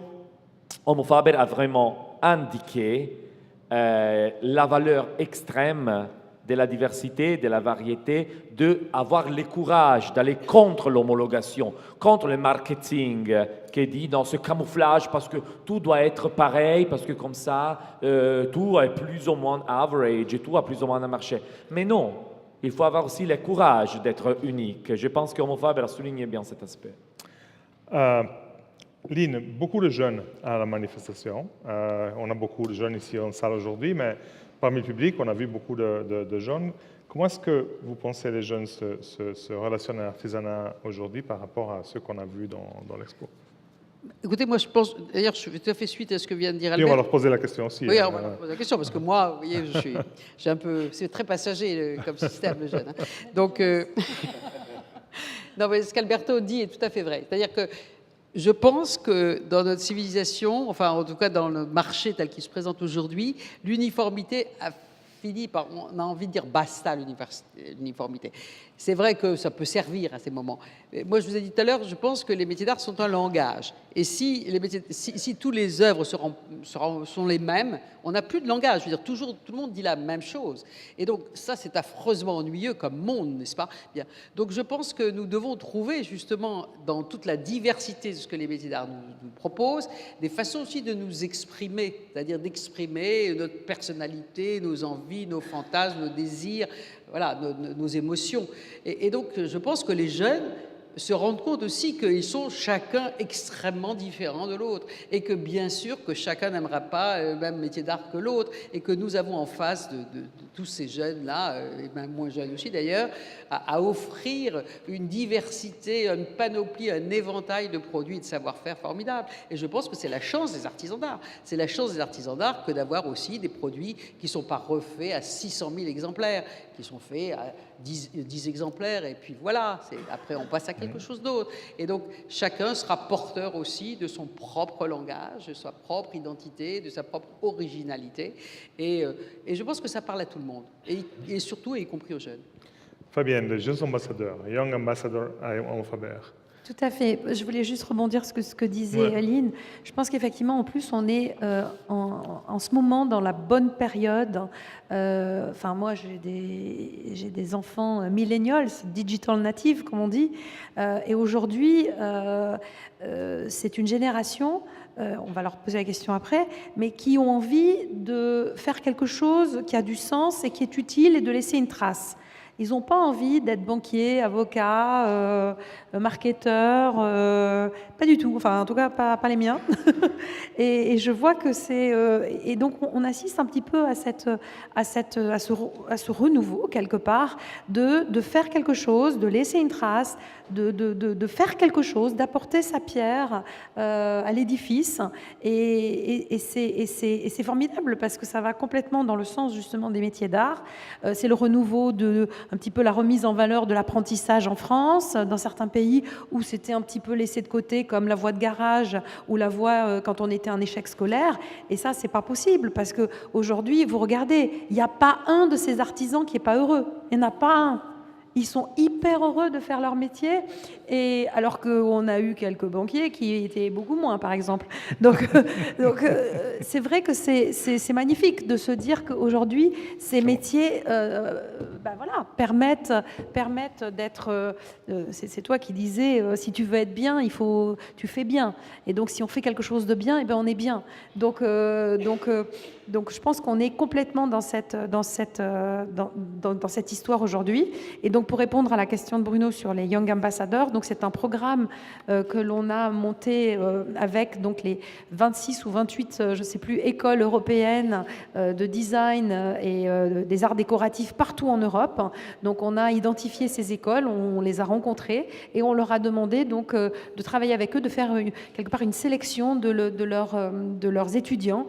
Homo Faber a vraiment indiqué la valeur extrême de la diversité, de la variété, d'avoir le courage d'aller contre l'homologation, contre le marketing qui dit dans ce camouflage parce que tout doit être pareil, parce que comme ça, tout est plus ou moins average et tout a plus ou moins un marché. Mais non, il faut avoir aussi le courage d'être unique. Je pense que Homo Faber a souligné bien cet aspect. Lynn, beaucoup de jeunes à la manifestation. On a beaucoup de jeunes ici en salle aujourd'hui, mais parmi le public, on a vu beaucoup de jeunes. Comment est-ce que vous pensez les jeunes se relationnent à l'artisanat aujourd'hui par rapport à ce qu'on a vu dans l'expo? Écoutez, moi je pense, d'ailleurs je fais tout à fait suite à ce que vient de dire Et Albert. on va leur poser la question aussi. Oui, on va leur poser la question, parce que moi, vous voyez, j'ai un peu, c'est très passager comme système, le jeune. Hein. Donc, non, mais ce qu'Alberto dit est tout à fait vrai. C'est-à-dire que je pense que dans notre civilisation, enfin en tout cas dans le marché tel qu'il se présente aujourd'hui, l'uniformité a finit par, on a envie de dire basta l'uniformité. C'est vrai que ça peut servir à ces moments. Et moi, je vous ai dit tout à l'heure, je pense que les métiers d'art sont un langage. Et si tous les œuvres sont les mêmes, on n'a plus de langage. Je veux dire, toujours, tout le monde dit la même chose. Et donc, ça, c'est affreusement ennuyeux comme monde, n'est-ce pas? Bien. Donc, je pense que nous devons trouver, justement, dans toute la diversité de ce que les métiers d'art nous proposent, des façons aussi de nous exprimer, c'est-à-dire d'exprimer notre personnalité, nos envies, nos fantasmes, nos désirs, voilà, nos émotions. Et donc, je pense que les jeunes se rendent compte aussi qu'ils sont chacun extrêmement différents de l'autre et que bien sûr que chacun n'aimera pas le même métier d'art que l'autre et que nous avons en face de tous ces jeunes-là, et même moins jeunes aussi d'ailleurs, à offrir une diversité, une panoplie, un éventail de produits et de savoir-faire formidables. Et je pense que c'est la chance des artisans d'art. C'est la chance des artisans d'art que d'avoir aussi des produits qui ne sont pas refaits à 600 000 exemplaires, qui sont faits à 10 exemplaires et puis voilà, après on passe à quelque chose d'autre. Et donc chacun sera porteur aussi de son propre langage, de sa propre identité, de sa propre originalité. Et je pense que ça parle à tout le monde, et surtout, y compris aux jeunes. Fabienne, les jeunes ambassadeurs, Young Ambassador à Homo Faber. Tout à fait. Je voulais juste rebondir sur ce que disait Aline. Je pense qu'effectivement, en plus, on est en ce moment dans la bonne période. Enfin, moi, j'ai des enfants millennials, digital natives, comme on dit. Et aujourd'hui, c'est une génération, on va leur poser la question après, mais qui ont envie de faire quelque chose qui a du sens et qui est utile et de laisser une trace. Ils n'ont pas envie d'être banquiers, avocats, marketeurs, pas du tout, enfin en tout cas pas les miens. et je vois que c'est... et donc on assiste un petit peu à ce renouveau, quelque part, de faire quelque chose, de laisser une trace, de faire quelque chose, d'apporter sa pierre à l'édifice. Et c'est formidable parce que ça va complètement dans le sens justement des métiers d'art. C'est le renouveau un petit peu la remise en valeur de l'apprentissage en France, dans certains pays où c'était un petit peu laissé de côté, comme la voie de garage ou la voie quand on était un échec scolaire. Et ça, c'est pas possible parce que aujourd'hui, vous regardez, il n'y a pas un de ces artisans qui est pas heureux. Il n'y en a pas un. Ils sont hyper heureux de faire leur métier, et alors qu'on a eu quelques banquiers qui étaient beaucoup moins, par exemple. Donc c'est vrai que c'est magnifique de se dire qu'aujourd'hui, ces métiers voilà, permettent d'être... c'est toi qui disais, si tu veux être bien, tu fais bien. Et donc, si on fait quelque chose de bien, eh ben, on est bien. Donc je pense qu'on est complètement dans cette histoire aujourd'hui. Et donc, pour répondre à la question de Bruno sur les Young Ambassadors, donc c'est un programme que l'on a monté avec donc les 26 ou 28, je ne sais plus, écoles européennes de design et des arts décoratifs partout en Europe. Donc, on a identifié ces écoles, on les a rencontrées et on leur a demandé donc de travailler avec eux, de faire quelque part une sélection de leurs étudiants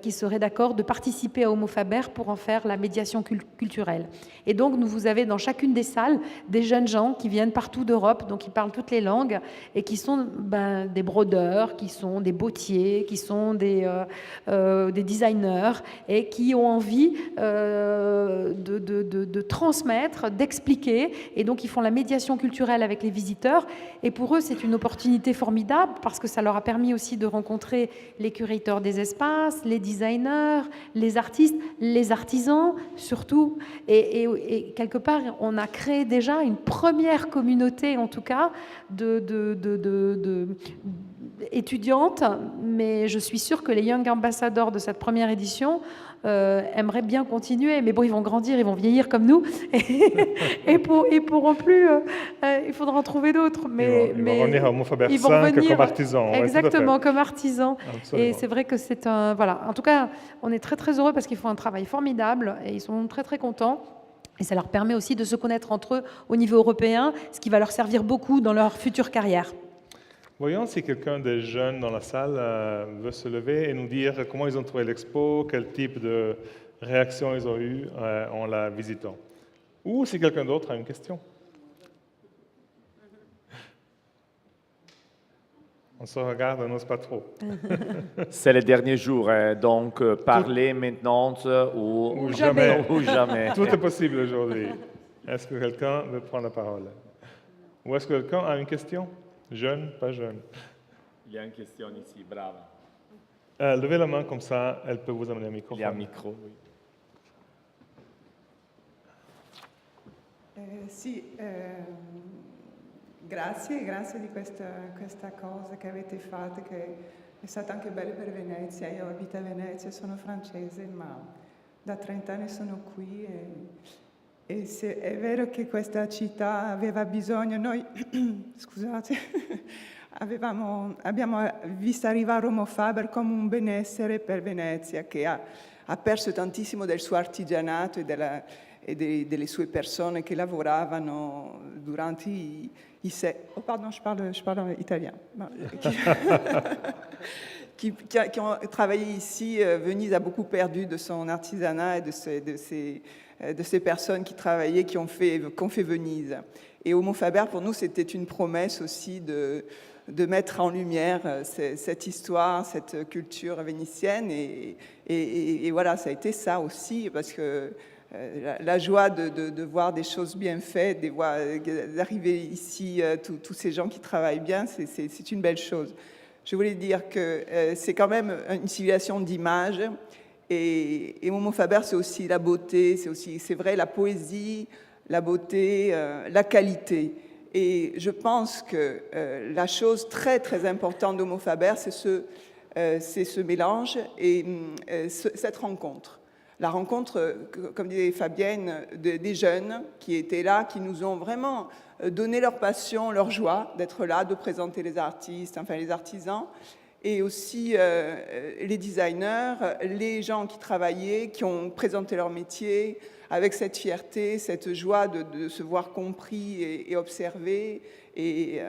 qui seraient d'accord de participer à Homo Faber pour en faire la médiation culturelle. Et donc, vous avez dans chacune des salles des jeunes gens qui viennent partout d'Europe, donc ils parlent toutes les langues et qui sont des brodeurs, qui sont des bottiers, qui sont des designers et qui ont envie de transmettre, d'expliquer. Et donc, ils font la médiation culturelle avec les visiteurs. Et pour eux, c'est une opportunité formidable parce que ça leur a permis aussi de rencontrer les curateurs des espaces, les designers, les artistes, les artisans surtout. Et quelque part, on a créé déjà une première communauté, en tout cas, étudiantes, mais je suis sûre que les Young Ambassadors de cette première édition aimeraient bien continuer, mais bon, ils vont grandir, ils vont vieillir comme nous, et pourront plus, il faudra en trouver d'autres. Ils vont venir à Homo Faber 5 comme artisans. Exactement, comme artisans. Absolument. Et c'est vrai que c'est un... Voilà, en tout cas, on est très très heureux parce qu'ils font un travail formidable et ils sont très très contents. Et ça leur permet aussi de se connaître entre eux au niveau européen, ce qui va leur servir beaucoup dans leur future carrière. Voyons si quelqu'un des jeunes dans la salle veut se lever et nous dire comment ils ont trouvé l'expo, quel type de réaction ils ont eu en la visitant. Ou si quelqu'un d'autre a une question. On se regarde, on n'ose pas trop. C'est les derniers jours, donc parler maintenant Ou jamais. ou jamais. Tout est possible aujourd'hui. Est-ce que quelqu'un veut prendre la parole? Ou est-ce que quelqu'un a une question? Jeune, pas jeune? Il y a une question ici, bravo. Levez la main comme ça, elle peut vous amener un micro. Il y a un micro, oui. Sì, grazie di questa cosa che avete fatto, che è stata anche bella per Venezia. Io abito a Venezia, sono francese, ma da 30 anni sono qui e è vero che questa città aveva bisogno, noi, scusate, abbiamo visto arrivare Homo Faber come un benessere per Venezia, che ha perso tantissimo del suo artigianato e delle sue persone che lavoravano durante oh pardon, je parle italien. Qui ont travaillé ici. Venise a beaucoup perdu de son artisanat et de ces personnes qui travaillaient, qui ont fait Venise. Et Homo Faber, pour nous, c'était une promesse aussi de mettre en lumière cette histoire, cette culture vénitienne. Et voilà, ça a été ça aussi, parce que la joie de voir des choses bien faites, d'arriver ici, tous ces gens qui travaillent bien, c'est une belle chose. Je voulais dire que c'est quand même une civilisation d'image, et Homo Faber, c'est aussi la beauté, c'est vrai, la poésie, la beauté, la qualité. Et je pense que la chose très très importante d'Homo Faber, c'est ce mélange et cette rencontre. La rencontre, comme disait Fabienne, des jeunes qui étaient là, qui nous ont vraiment donné leur passion, leur joie d'être là, de présenter les artistes, enfin les artisans, et aussi les designers, les gens qui travaillaient, qui ont présenté leur métier avec cette fierté, cette joie de se voir compris et observé, et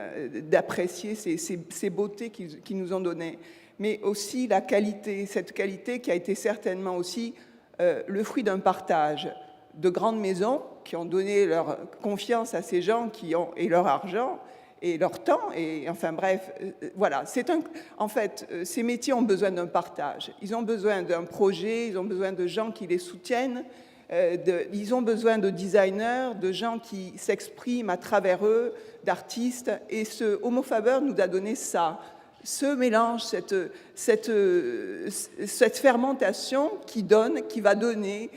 d'apprécier ces beautés qu'ils nous ont données. Mais aussi la qualité, cette qualité qui a été certainement aussi le fruit d'un partage de grandes maisons qui ont donné leur confiance à ces gens et leur argent et leur temps, et enfin bref, voilà. En fait, ces métiers ont besoin d'un partage. Ils ont besoin d'un projet, ils ont besoin de gens qui les soutiennent, ils ont besoin de designers, de gens qui s'expriment à travers eux, d'artistes, et ce Homo Faber nous a donné ça. Ce mélange, cette fermentation qui va donner,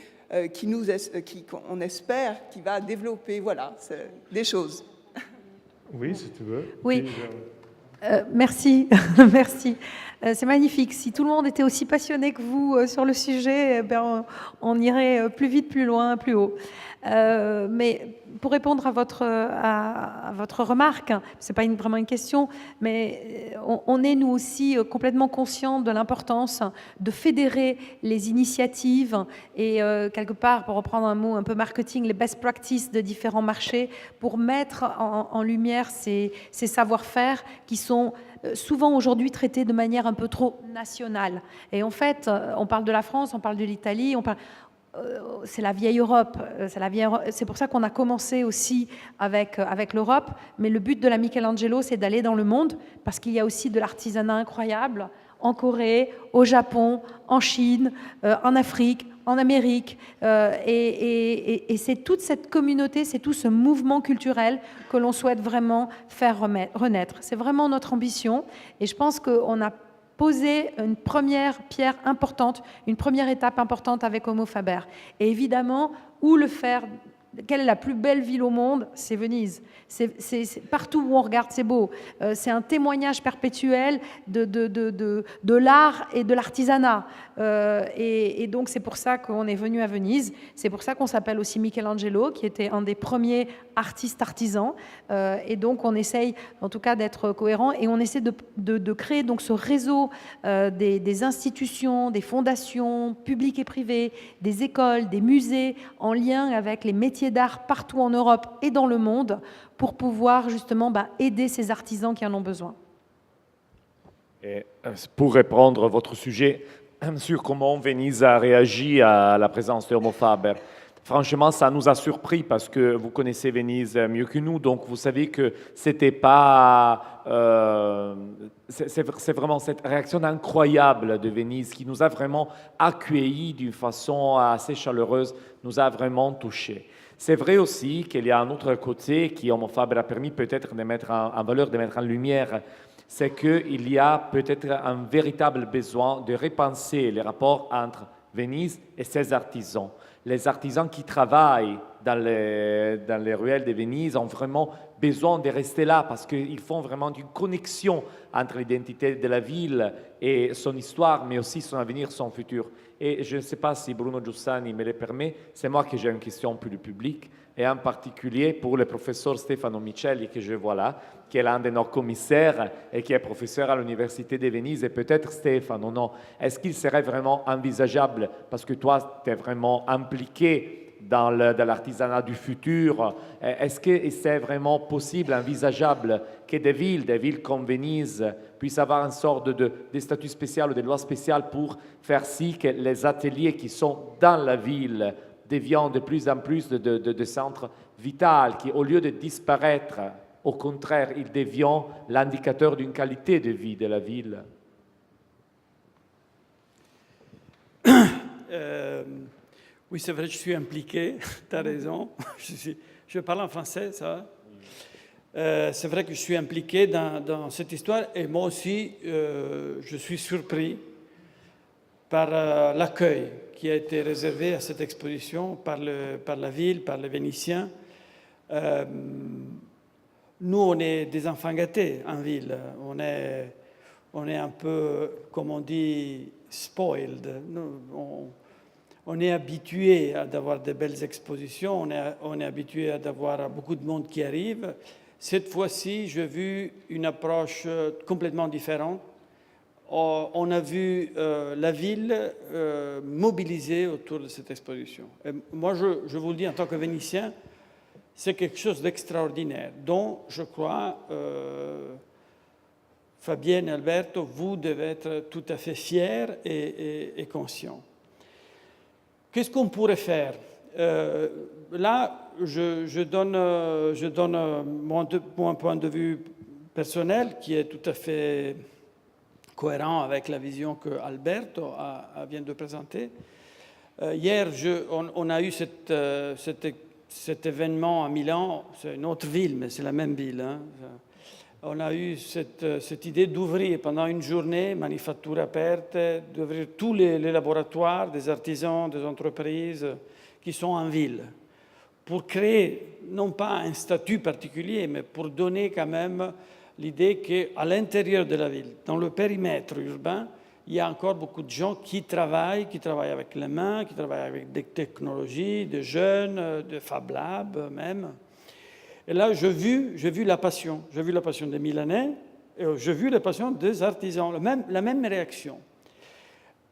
on espère, qui va développer, voilà, des choses. Oui, si tu veux. Oui. Merci, merci. C'est magnifique. Si tout le monde était aussi passionné que vous sur le sujet, on irait plus vite, plus loin, plus haut. Mais pour répondre à votre remarque, c'est pas vraiment une question, mais on est nous aussi complètement conscients de l'importance de fédérer les initiatives et quelque part, pour reprendre un mot un peu marketing, les best practices de différents marchés pour mettre en lumière ces savoir-faire qui sont souvent aujourd'hui traités de manière un peu trop nationale. Et en fait, on parle de la France, on parle de l'Italie, c'est la vieille Europe. C'est pour ça qu'on a commencé aussi avec l'Europe. Mais le but de la Michelangelo, c'est d'aller dans le monde, parce qu'il y a aussi de l'artisanat incroyable en Corée, au Japon, en Chine, en Afrique, en Amérique. Et c'est toute cette communauté, c'est tout ce mouvement culturel que l'on souhaite vraiment faire renaître. C'est vraiment notre ambition. Et je pense qu'on a posé une première pierre importante, une première étape importante avec Homo Faber. Et évidemment, où le faire? Quelle est la plus belle ville au monde? C'est Venise. C'est partout où on regarde, c'est beau. C'est un témoignage perpétuel de l'art et de l'artisanat. Et donc, c'est pour ça qu'on est venu à Venise. C'est pour ça qu'on s'appelle aussi Michelangelo, qui était un des premiers artistes artisans. Et donc, on essaye, en tout cas, d'être cohérent. Et on essaie de créer donc ce réseau des institutions, des fondations publiques et privées, des écoles, des musées, en lien avec les métiers d'art partout en Europe et dans le monde, pour pouvoir justement aider ces artisans qui en ont besoin. Et pour répondre à votre sujet sur comment Venise a réagi à la présence de Homo Faber, Franchement, ça nous a surpris parce que vous connaissez Venise mieux que nous, donc vous savez que c'était pas... c'est vraiment cette réaction incroyable de Venise qui nous a vraiment accueillis d'une façon assez chaleureuse, nous a vraiment touchés. C'est vrai aussi qu'il y a un autre côté qui, Homo Faber, a permis peut-être de mettre en valeur, de mettre en lumière, c'est qu'il y a peut-être un véritable besoin de repenser les rapports entre Venise et ses artisans. Les artisans qui travaillent dans les ruelles de Venise ont vraiment besoin de rester là parce qu'ils font vraiment une connexion entre l'identité de la ville et son histoire, mais aussi son avenir, son futur. Et je ne sais pas si Bruno Giussani me le permet, c'est moi que j'ai une question plus du public, et en particulier pour le professeur Stefano Micelli que je vois là, qui est l'un de nos commissaires et qui est professeur à l'Université de Venise. Et peut-être Stefano, non, est-ce qu'il serait vraiment envisageable, parce que toi, tu es vraiment impliqué dans l'artisanat du futur, est-ce que c'est vraiment possible, envisageable, que des villes comme Venise puissent avoir une sorte de statut spécial ou de loi spéciale pour faire si que les ateliers qui sont dans la ville deviennent de plus en plus de centres vitaux, qui au lieu de disparaître, au contraire, ils deviennent l'indicateur d'une qualité de vie de la ville? Oui, c'est vrai, je suis impliqué, tu as raison. Je parle en français, ça va? C'est vrai que je suis impliqué dans cette histoire et moi aussi, je suis surpris par l'accueil qui a été réservé à cette exposition par la ville, par les Vénitiens. Nous, on est des enfants gâtés en ville. On est un peu, comme on dit, spoiled. On est habitué à avoir de belles expositions, on est habitué à avoir beaucoup de monde qui arrive. Cette fois-ci, j'ai vu une approche complètement différente. On a vu la ville mobilisée autour de cette exposition. Et moi, je vous le dis en tant que Vénitien, c'est quelque chose d'extraordinaire, dont je crois, Fabienne et Alberto, vous devez être tout à fait fiers et conscients. Qu'est-ce qu'on pourrait faire? Là, je donne mon point de vue personnel qui est tout à fait cohérent avec la vision que Alberto vient de présenter. Hier, on a eu cet événement à Milan, c'est une autre ville, mais c'est la même ville. Hein. On a eu cette idée d'ouvrir pendant une journée, Manifatture Aperte, d'ouvrir tous les laboratoires des artisans, des entreprises qui sont en ville, pour créer, non pas un statut particulier, mais pour donner quand même l'idée qu'à l'intérieur de la ville, dans le périmètre urbain, il y a encore beaucoup de gens qui travaillent avec les mains, qui travaillent avec des technologies, des jeunes, de Fab Lab même. Et là, j'ai vu la passion. J'ai vu la passion des Milanais et j'ai vu la passion des artisans, la même réaction.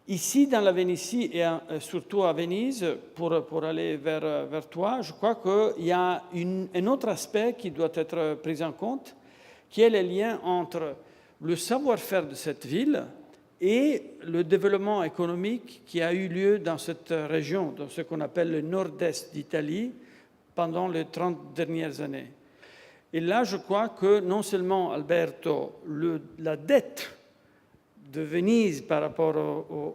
Ici, dans la Vénétie et surtout à Venise, pour aller vers toi, je crois qu'il y a un autre aspect qui doit être pris en compte, qui est le lien entre le savoir-faire de cette ville et le développement économique qui a eu lieu dans cette région, dans ce qu'on appelle le nord-est d'Italie, pendant les 30 dernières années. Et là, je crois que non seulement, Alberto, la dette de Venise par rapport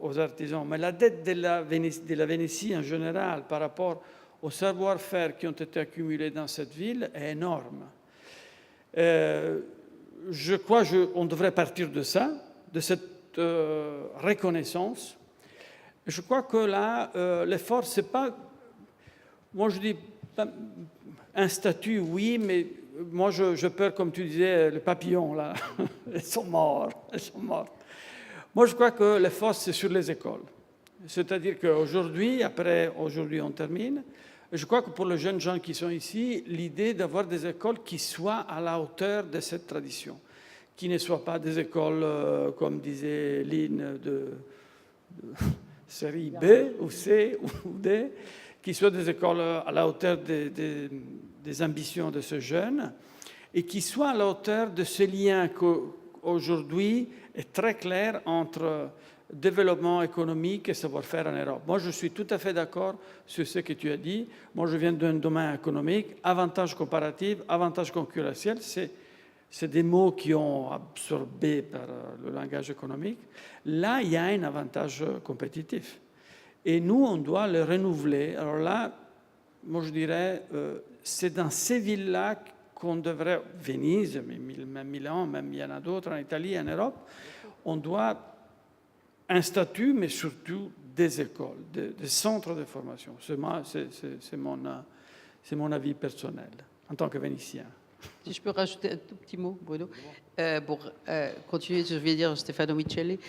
aux artisans, mais la dette de la Vénétie en général par rapport au savoir-faire qui ont été accumulés dans cette ville est énorme. Je crois qu'on devrait partir de ça, de cette reconnaissance. Je crois que là, l'effort, c'est pas... Moi, je dis un statut, oui, mais moi, je peur, comme tu disais, les papillons, là, ils sont morts. Moi, je crois que l'effort, c'est sur les écoles. C'est-à-dire qu'aujourd'hui, aujourd'hui, on termine. Je crois que pour les jeunes gens qui sont ici, l'idée d'avoir des écoles qui soient à la hauteur de cette tradition, qui ne soient pas des écoles, comme disait Lynn, de série B ou C ou D, qui soient des écoles à la hauteur des ambitions de ce jeune et qui soient à la hauteur de ce lien qu'aujourd'hui est très clair entre développement économique et savoir-faire en Europe. Moi, je suis tout à fait d'accord sur ce que tu as dit. Moi, je viens d'un domaine économique, avantage comparatif, avantage concurrentiel, c'est des mots qui ont absorbé par le langage économique. Là, il y a un avantage compétitif. Et nous, on doit le renouveler. Alors là, moi, je dirais, c'est dans ces villes-là qu'on devrait, Venise, même Milan, même il y en a d'autres en Italie, en Europe, on doit un statut, mais surtout des écoles, des centres de formation. C'est mon avis personnel, en tant que Vénitien. Si je peux rajouter un tout petit mot, Bruno, pour continuer ce que je viens de dire Stefano Micheli.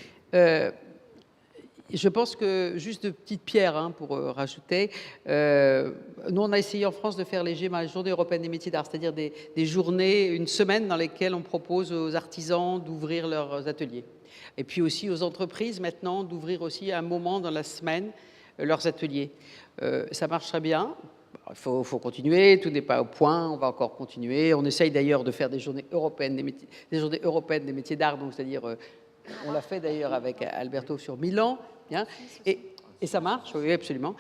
Je pense que, juste de petites pierres pour rajouter, nous on a essayé en France de faire les journées européennes des métiers d'art, c'est-à-dire des journées, une semaine dans lesquelles on propose aux artisans d'ouvrir leurs ateliers. Et puis aussi aux entreprises maintenant d'ouvrir aussi un moment dans la semaine leurs ateliers. Ça marche très bien. Il faut continuer, tout n'est pas au point, on va encore continuer. On essaye d'ailleurs de faire des journées européennes des métiers d'art, donc c'est-à-dire, on l'a fait d'ailleurs avec Alberto sur Milan, bien, et ça marche, oui, absolument.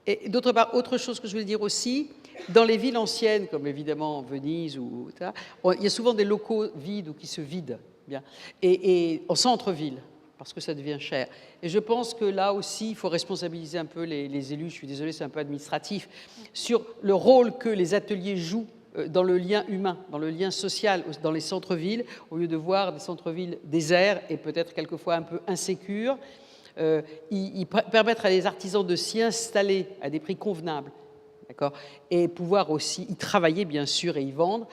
Et d'autre part, autre chose que je voulais dire aussi, dans les villes anciennes, comme évidemment Venise, il y a souvent des locaux vides ou qui se vident, bien, et en centre-ville, parce que ça devient cher. Et je pense que là aussi, il faut responsabiliser un peu les élus, je suis désolée, c'est un peu administratif, sur le rôle que les ateliers jouent dans le lien humain, dans le lien social, dans les centres-villes, au lieu de voir des centres-villes déserts et peut-être quelquefois un peu insécures. Ils permettent à les artisans de s'y installer à des prix convenables, d'accord, et pouvoir aussi y travailler, bien sûr, et y vendre.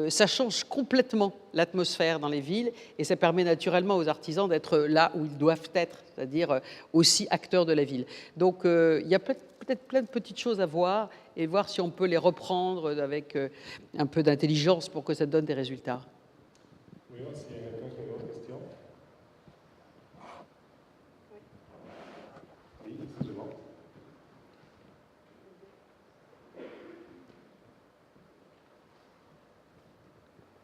Ça change complètement l'atmosphère dans les villes et ça permet naturellement aux artisans d'être là où ils doivent être, c'est-à-dire aussi acteurs de la ville. Donc il y a peut-être plein de petites choses à voir et voir si on peut les reprendre avec un peu d'intelligence pour que ça donne des résultats. Oui, s'il y a quelqu'un qui a une autre question. Oui, excusez-moi.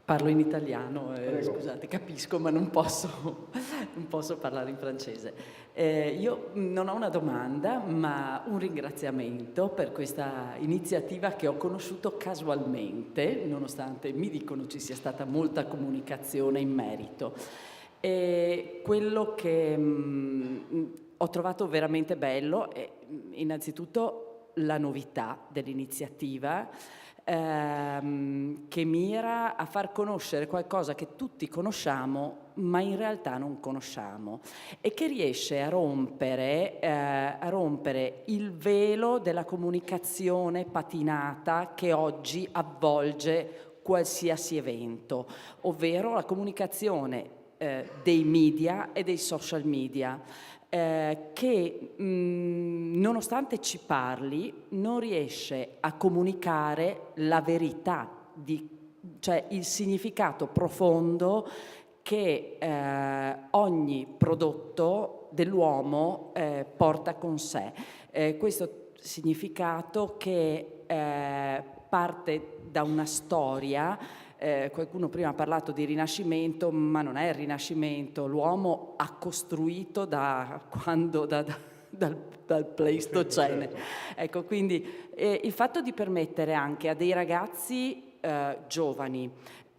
Parlo in italiano, scusate, capisco, ma non posso parlare in francese. Io non ho una domanda, ma un ringraziamento per questa iniziativa che ho conosciuto casualmente, nonostante mi dicono ci sia stata molta comunicazione in merito. E quello che ho trovato veramente bello è innanzitutto la novità dell'iniziativa, che mira a far conoscere qualcosa che tutti conosciamo ma in realtà non conosciamo e che riesce a rompere il velo della comunicazione patinata che oggi avvolge qualsiasi evento, ovvero la comunicazione dei media e dei social media. Che nonostante ci parli non riesce a comunicare la verità, cioè il significato profondo che ogni prodotto dell'uomo porta con sé. Questo significato che parte da una storia. Qualcuno prima ha parlato di Rinascimento, ma non è il Rinascimento, l'uomo ha costruito dal Pleistocene. Ecco, quindi il fatto di permettere anche a dei ragazzi giovani,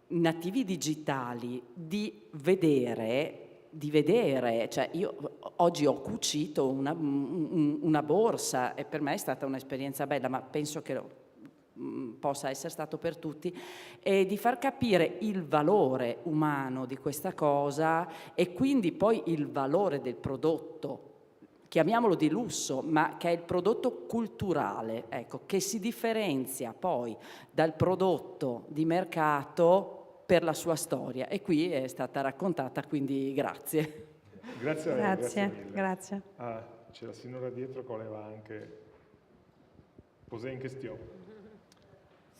nativi digitali, di vedere, cioè io oggi ho cucito una borsa e per me è stata un'esperienza bella, ma penso che possa essere stato per tutti, e di far capire il valore umano di questa cosa e quindi poi il valore del prodotto, chiamiamolo di lusso, ma che è il prodotto culturale, ecco, che si differenzia poi dal prodotto di mercato per la sua storia. E qui è stata raccontata, quindi grazie. Grazie a lei. Grazie, mille. grazie. C'è la signora dietro che voleva anche posare in questione.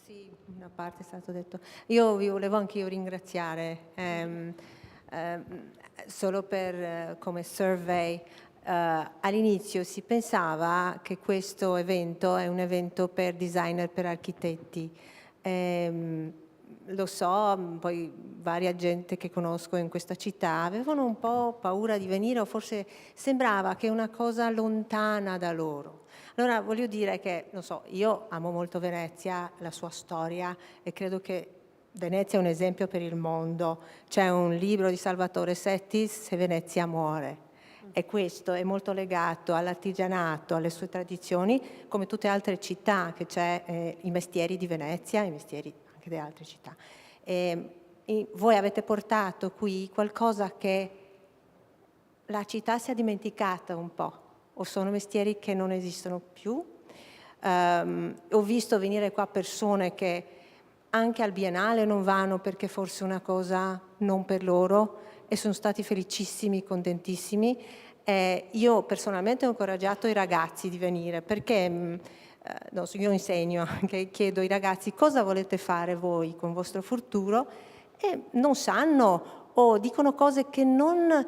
Sì, una parte è stato detto. Io vi volevo anche io ringraziare, solo per come survey. All'inizio si pensava che questo evento è un evento per designer, per architetti. Lo so, poi varia gente che conosco in questa città, avevano un po' paura di venire o forse sembrava che è una cosa lontana da loro. Allora voglio dire che, non so, io amo molto Venezia, la sua storia e credo che Venezia è un esempio per il mondo. C'è un libro di Salvatore Setti, Se Venezia muore. E questo è molto legato all'artigianato, alle sue tradizioni, come tutte le altre città, che c'è i mestieri di Venezia, i mestieri anche di altre città. E voi avete portato qui qualcosa che la città si è dimenticata un po', o sono mestieri che non esistono più. Ho visto venire qua persone che anche al Biennale non vanno perché forse è una cosa non per loro e sono stati felicissimi, contentissimi. Io personalmente ho incoraggiato i ragazzi di venire perché io insegno anche, chiedo ai ragazzi cosa volete fare voi con il vostro futuro e non sanno o dicono cose che non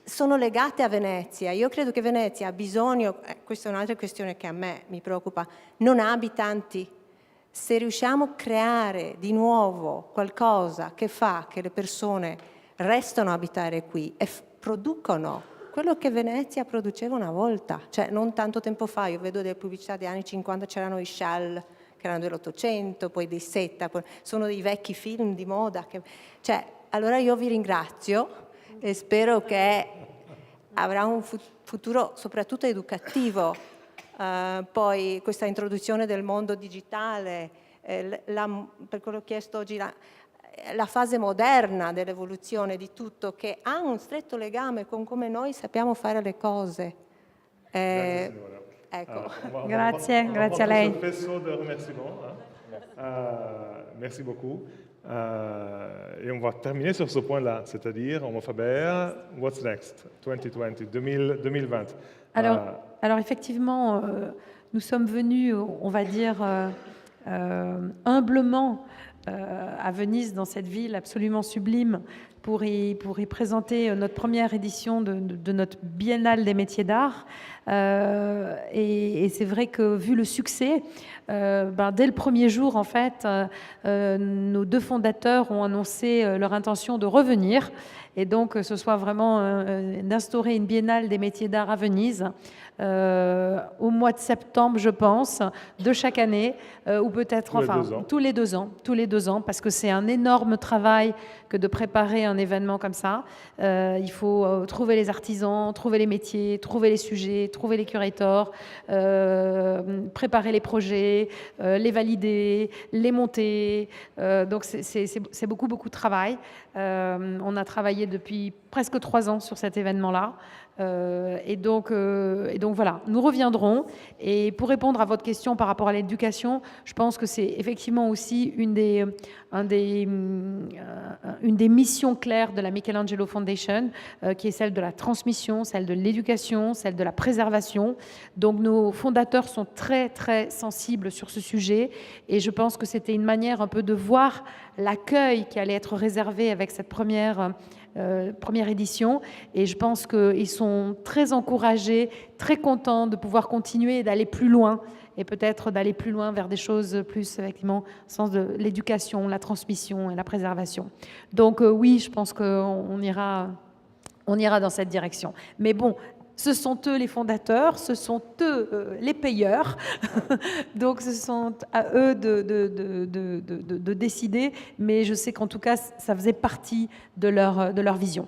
sono legate a Venezia. Io credo che Venezia ha bisogno, questa è un'altra questione che a me mi preoccupa, non ha abitanti. Se riusciamo a creare di nuovo qualcosa che fa che le persone restano a abitare qui e producono quello che Venezia produceva una volta, cioè non tanto tempo fa, io vedo delle pubblicità degli anni 50, c'erano i Shell, che erano dell'Ottocento, poi dei Setta, sono dei vecchi film di moda. Allora io vi ringrazio e spero che avrà un futuro soprattutto educativo. Poi questa introduzione del mondo digitale, per quello che ho chiesto oggi, la fase moderna dell'evoluzione di tutto, che ha un stretto legame con come noi sappiamo fare le cose. Ecco. Grazie a lei. Merci beaucoup. Et on va terminer sur ce point-là, c'est-à-dire, Homo Faber, what's next, 2020, 2020. Alors effectivement, nous sommes venus, on va dire, humblement à Venise, dans cette ville absolument sublime, pour y présenter notre première édition de notre Biennale des métiers d'art. Et c'est vrai que vu le succès, dès le premier jour, en fait, nos deux fondateurs ont annoncé leur intention de revenir. Et donc, ce soit vraiment d'instaurer une Biennale des métiers d'art à Venise au mois de septembre, je pense, de chaque année, ou peut-être tous les 2 ans, parce que c'est un énorme travail que de préparer un événement comme ça. Il faut trouver les artisans, trouver les métiers, trouver les sujets, trouver les curators, préparer les projets, les valider, les monter. Donc c'est beaucoup de travail. On a travaillé depuis presque 3 ans sur cet événement-là. Et donc voilà, nous reviendrons. Et pour répondre à votre question par rapport à l'éducation, je pense que c'est effectivement aussi une des missions claires de la Michelangelo Foundation, qui est celle de la transmission, celle de l'éducation, celle de la préservation. Donc nos fondateurs sont très très sensibles sur ce sujet, et je pense que c'était une manière un peu de voir l'accueil qui allait être réservé avec cette première édition, et je pense qu'ils sont très encouragés, très contents de pouvoir continuer et d'aller plus loin, et peut-être d'aller plus loin vers des choses plus, effectivement, au sens de l'éducation, la transmission et la préservation. Donc oui, je pense qu'on ira dans cette direction. Mais bon, ce sont eux les fondateurs, ce sont eux les payeurs, donc ce sont à eux de décider, mais je sais qu'en tout cas, ça faisait partie de leur vision.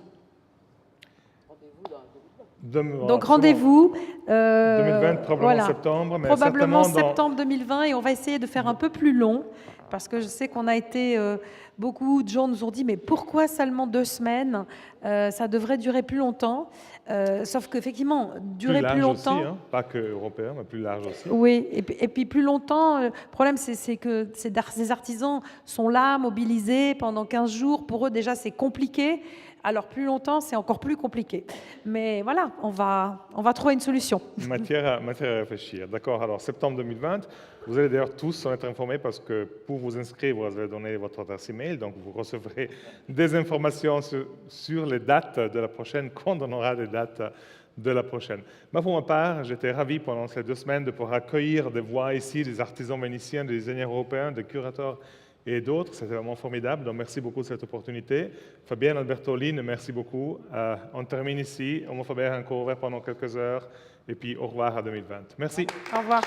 Donc rendez-vous 2020, probablement septembre, mais probablement certainement septembre 2020, et on va essayer de faire un peu plus long, parce que je sais qu'on a été, beaucoup de gens nous ont dit, mais pourquoi seulement 2 semaines? Ça devrait durer plus longtemps. Sauf qu'effectivement, durer plus longtemps... Aussi, hein, pas que européen, mais plus large aussi. Oui, et puis plus longtemps, le problème c'est que ces artisans sont là, mobilisés pendant 15 jours. Pour eux déjà c'est compliqué, alors plus longtemps c'est encore plus compliqué. Mais voilà, on va trouver une solution. Matière à réfléchir. D'accord, alors septembre 2020, vous allez d'ailleurs tous en être informés, parce que pour vous inscrire, vous avez donné votre adresse email, donc vous recevrez des informations sur les dates de la prochaine, quand on aura des dates de la prochaine. Moi, pour ma part, j'étais ravi pendant ces 2 semaines de pouvoir accueillir des voix ici, des artisans vénitiens, des designers européens, des curateurs et d'autres. C'était vraiment formidable. Donc, merci beaucoup de cette opportunité. Fabienne Albertolin, merci beaucoup. On termine ici. Homo Faber est encore ouvert pendant quelques heures. Et puis, au revoir à 2020. Merci. Au revoir.